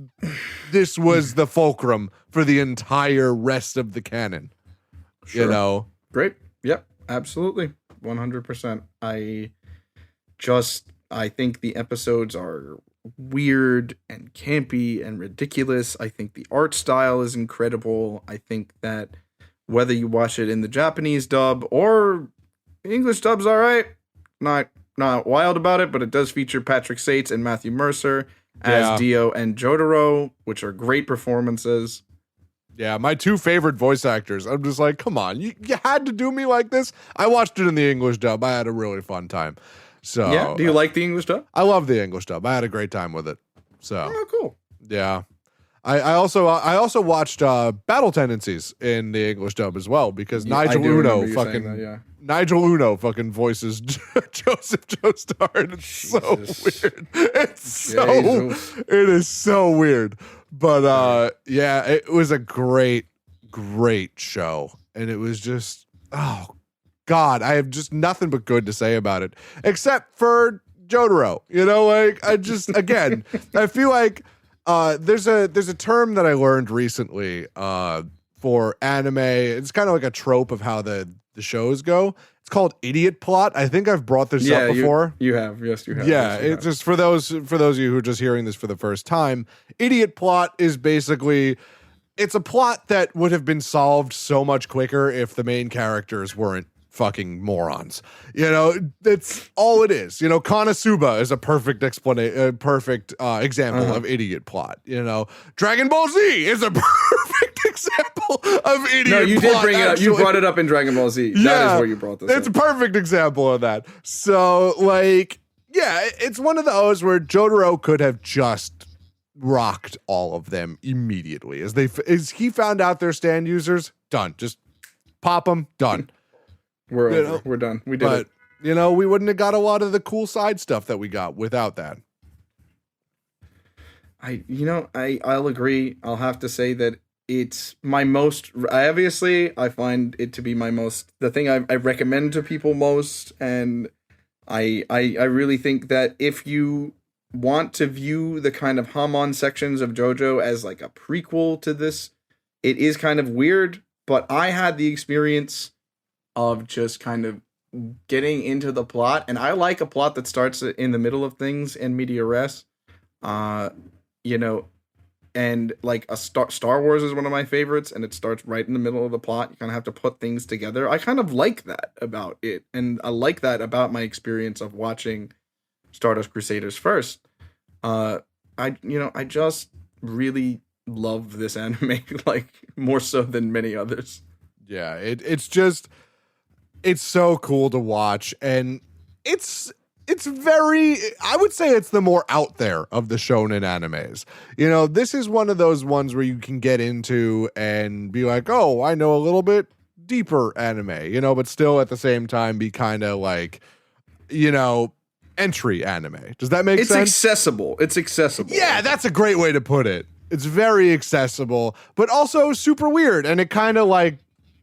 the fulcrum for the entire rest of the canon. Sure. You know? Great. Yep. Absolutely. 100%. I think the episodes are weird and campy and ridiculous. I think the art style is incredible. I think that whether you watch it in the Japanese dub or English dub's all right. Not wild about it, but it does feature Patrick Sates and Matthew Mercer as Dio and Jotaro, which are great performances. Yeah, my two favorite voice actors. I'm just like, come on, you had to do me like this? I watched it in the English dub. I had a really fun time. So yeah, do you like the English dub? I love the English dub. I had a great time with it. So cool. Yeah. I also watched Battle Tendencies in the English dub as well because Nigel Uno fucking voices Joseph Joestar, and it's so weird. It is so weird. But yeah, it was a great show, and it was just, oh God, I have just nothing but good to say about it, except for Jotaro. You know, like I just again, I feel like there's a term that I learned recently for anime. It's kind of like a trope of how the shows go. It's called idiot plot. I think I've brought this up before. You have. Yes, you have. Yeah, yes, you it's just for those of you who are just hearing this for the first time. Idiot plot is basically, it's a plot that would have been solved so much quicker if the main characters weren't fucking morons. You know, that's all it is. You know, Konosuba is a perfect example of idiot plot. You know, Dragon Ball Z is a perfect example of idiot plot. No, you did bring it up. You brought it up in Dragon Ball Z. Yeah, that is where you brought this up. It's a perfect example of that. So, like, yeah, it's one of those where Jotaro could have just rocked all of them immediately. As he found out their stand users, done. Just pop them, done. We're over. We're done. We did it. you know, we wouldn't have got a lot of the cool side stuff that we got without that. I'll agree. I'll have to say that it's my most, I find it to be the thing I recommend to people most. And I really think that if you want to view the kind of Hamon sections of JoJo as like a prequel to this, it is kind of weird, but I had the experience of just kind of getting into the plot, and I like a plot that starts in the middle of things in media res. And like Star Wars is one of my favorites, and it starts right in the middle of the plot. You kind of have to put things together. I kind of like that about it, and I like that about my experience of watching Stardust Crusaders first. I just really love this anime, like more so than many others. Yeah, it's so cool to watch, and it's very, I would say it's the more out there of the shonen animes. You know, this is one of those ones where you can get into and be like, oh, I know a little bit deeper anime, you know, but still at the same time be kind of like, you know, entry anime. Does that make sense? It's accessible. Yeah, that's a great way to put it. It's very accessible, but also super weird. And it kind of like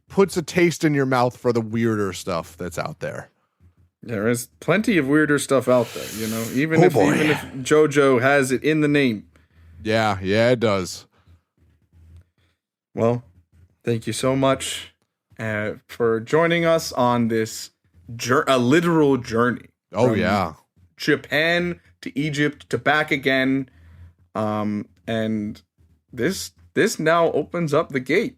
puts a taste in your mouth for the weirder stuff that's out there. There is plenty of weirder stuff out there, you know, even if JoJo has it in the name. Yeah, it does. Well, thank you so much for joining us on this a literal journey. Oh, yeah. Japan to Egypt to back again. And this now opens up the gate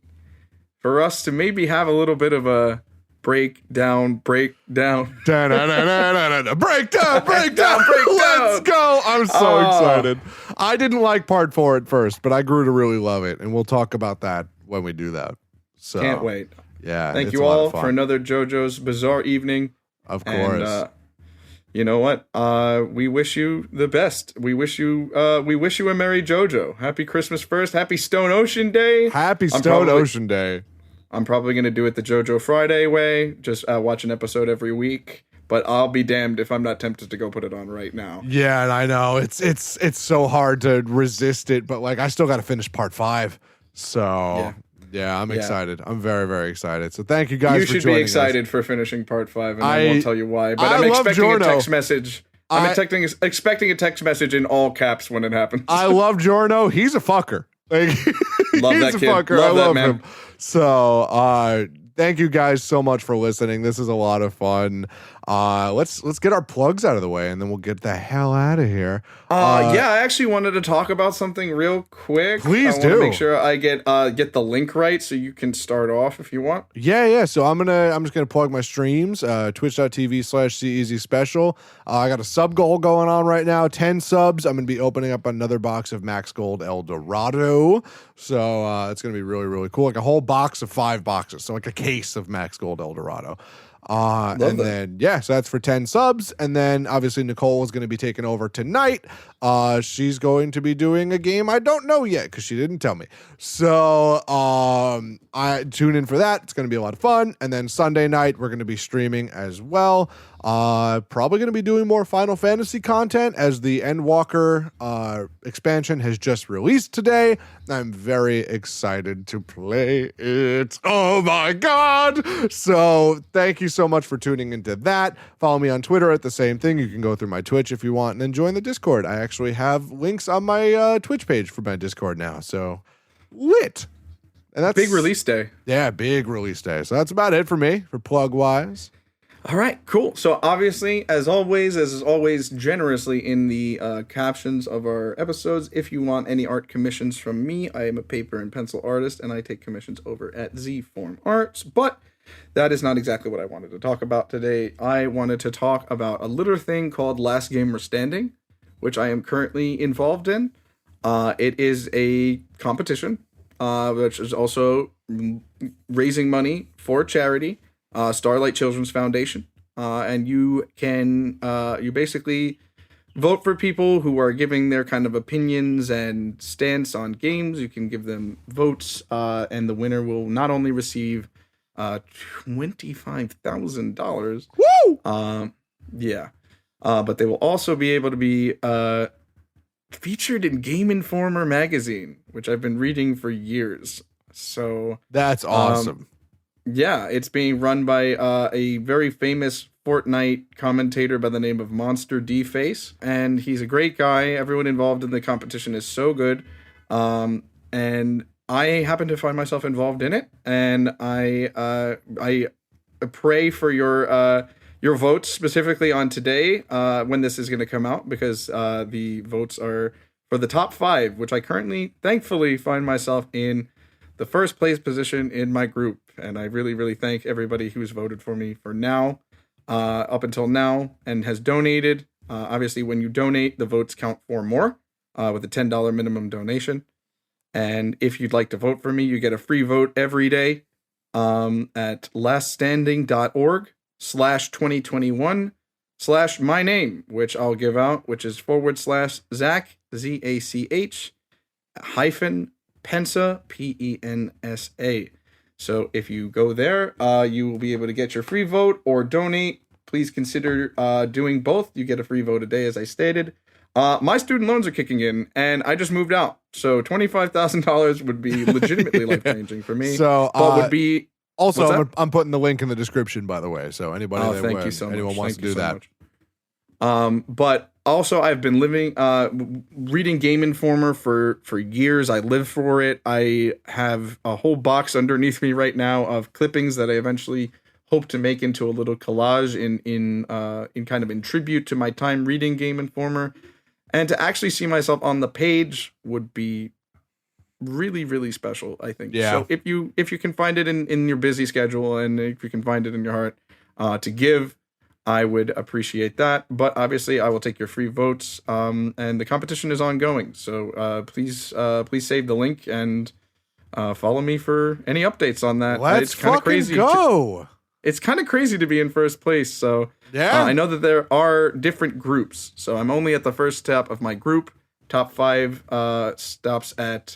for us to maybe have a little bit of a breakdown. Breakdown. Let's go. I'm so excited. I didn't like part 4 at first, but I grew to really love it, and we'll talk about that when we do that. So can't wait. Yeah. Thank you all for another JoJo's Bizarre Evening. Of course. And, you know what? We wish you the best. We wish you a Merry JoJo. Happy Christmas first. Happy Stone Ocean Day. Happy Stone Ocean Day. I'm probably going to do it the JoJo Friday way, just watch an episode every week, but I'll be damned if I'm not tempted to go put it on right now. Yeah, and I know it's so hard to resist it, but like I still got to finish part 5. So yeah, I'm excited. I'm very, very excited. So thank you guys for joining us. You should be excited for finishing part 5, and I won't tell you why, but I'm expecting a text message. I'm expecting a text message in all caps when it happens. I love Giorno. He's a fucker. Like, love he's that a kid. fucker. Love I love that, man. him. So thank you guys so much for listening. This is a lot of fun. Let's get our plugs out of the way, and then we'll get the hell out of here. I actually wanted to talk about something real quick. Please I do. Want to make sure I get the link right, so you can start off if you want. Yeah. So I'm just gonna plug my streams. Twitch.tv/CEasySpecial. I got a sub goal going on right now. 10 subs. I'm gonna be opening up another box of Max Gold El Dorado. So it's gonna be really, really cool. Like a whole box of 5 boxes. So like a case of Max Gold El Dorado. So that's for 10 subs. And then obviously Nicole is going to be taking over tonight. She's going to be doing a game I don't know yet because she didn't tell me. So I tune in for that. It's going to be a lot of fun. And then Sunday night we're going to be streaming as well. Probably going to be doing more Final Fantasy content as the Endwalker expansion has just released today. I'm very excited to play it. Oh my god! So thank you so much for tuning into that. Follow me on Twitter at the same thing. You can go through my Twitch if you want, and then join the Discord. I actually have links on my Twitch page for my Discord now. So lit. And that's big release day. Yeah, big release day. So that's about it for me for plug wise. All right, cool. So obviously, as is always, generously in the captions of our episodes, if you want any art commissions from me, I am a paper and pencil artist, and I take commissions over at Z Form Arts. But that is not exactly what I wanted to talk about today. I wanted to talk about a little thing called Last Gamer Standing, which I am currently involved in. It is a competition, which is also raising money for charity. Starlight Children's Foundation, and you can you basically vote for people who are giving their kind of opinions and stance on games. You can give them votes, and the winner will not only receive $25,000, Yeah. But they will also be able to be featured in Game Informer magazine, which I've been reading for years. So that's awesome. Yeah, it's being run by a very famous Fortnite commentator by the name of Monster D Face, and he's a great guy. Everyone involved in the competition is so good, and I happen to find myself involved in it, and I pray for your votes specifically on today when this is going to come out, because the votes are for the top 5, which I currently, thankfully, find myself in the first place position in my group. And I really, really thank everybody who's voted for me for now, up until now, and has donated. Obviously, when you donate, the votes count for more with a $10 minimum donation. And if you'd like to vote for me, you get a free vote every day at laststanding.org/2021/my name, which I'll give out, which is /Zach, ZACH hyphen Pensa, PENSA. So if you go there, you will be able to get your free vote or donate. Please consider doing both. You get a free vote a day, as I stated. My student loans are kicking in, and I just moved out. So $25,000 would be legitimately life-changing for me. So, but would be... Also, I'm putting the link in the description, by the way. So anybody thank you so much. anyone wants to do that. But also, I've been reading Game Informer for years. I live for it. I have a whole box underneath me right now of clippings that I eventually hope to make into a little collage in kind of in tribute to my time reading Game Informer. And to actually see myself on the page would be really, really special, I think. Yeah. So if you can find it in your busy schedule, and if you can find it in your heart to give, I would appreciate that. But obviously, I will take your free votes. And the competition is ongoing. So please save the link and follow me for any updates on that. Let's fucking go. It's kind of crazy to be in first place. So yeah, I know that there are different groups. So I'm only at the first step of my group. Top 5 stops at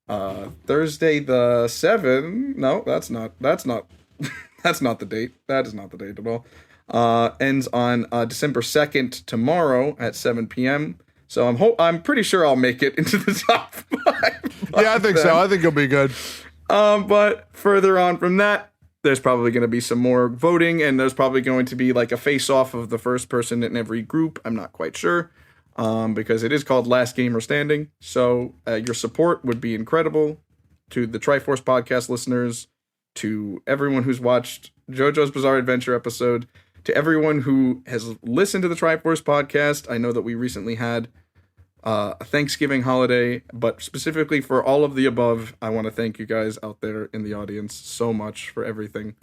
Thursday the 7th. No, that's not that's not the date. That is not the date at all. Ends on December 2nd, tomorrow at 7 p.m. So I'm pretty sure I'll make it into the top 5. Yeah, I think so. I think you'll be good. But further on from that, there's probably going to be some more voting, and there's probably going to be like a face-off of the first person in every group. I'm not quite sure, because it is called Last Gamer Standing. So your support would be incredible to the Tryforce podcast listeners, to everyone who's watched JoJo's Bizarre Adventure episode, to everyone who has listened to the Tryforce podcast. I know that we recently had a Thanksgiving holiday, but specifically for all of the above, I want to thank you guys out there in the audience so much for everything.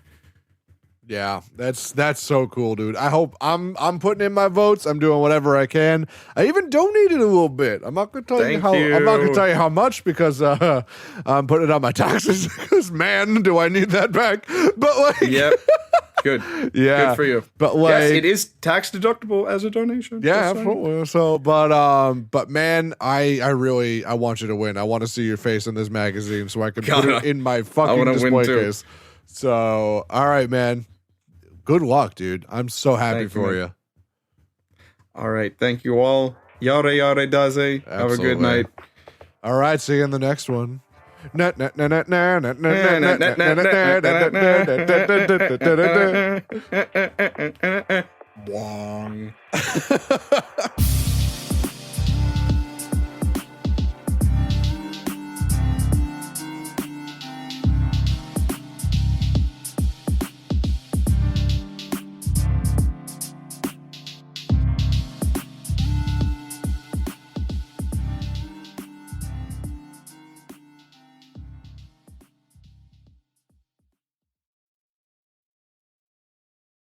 Yeah, that's so cool, dude. I hope I'm putting in my votes. I'm doing whatever I can. I even donated a little bit. I'm not gonna tell you how much, because I'm putting it on my taxes, because man, do I need that back. But like, yep. Good. Yeah. Good for you. But like, yes, it is tax deductible as a donation. Yeah, absolutely. So, but man, I want you to win. I want to see your face in this magazine so I can put it in my fucking display case. So, all right, man. Good luck, dude. I'm so happy for you. All right. Thank you all. Yare yare daze. Have a good night. All right. See you in the next one. Wong.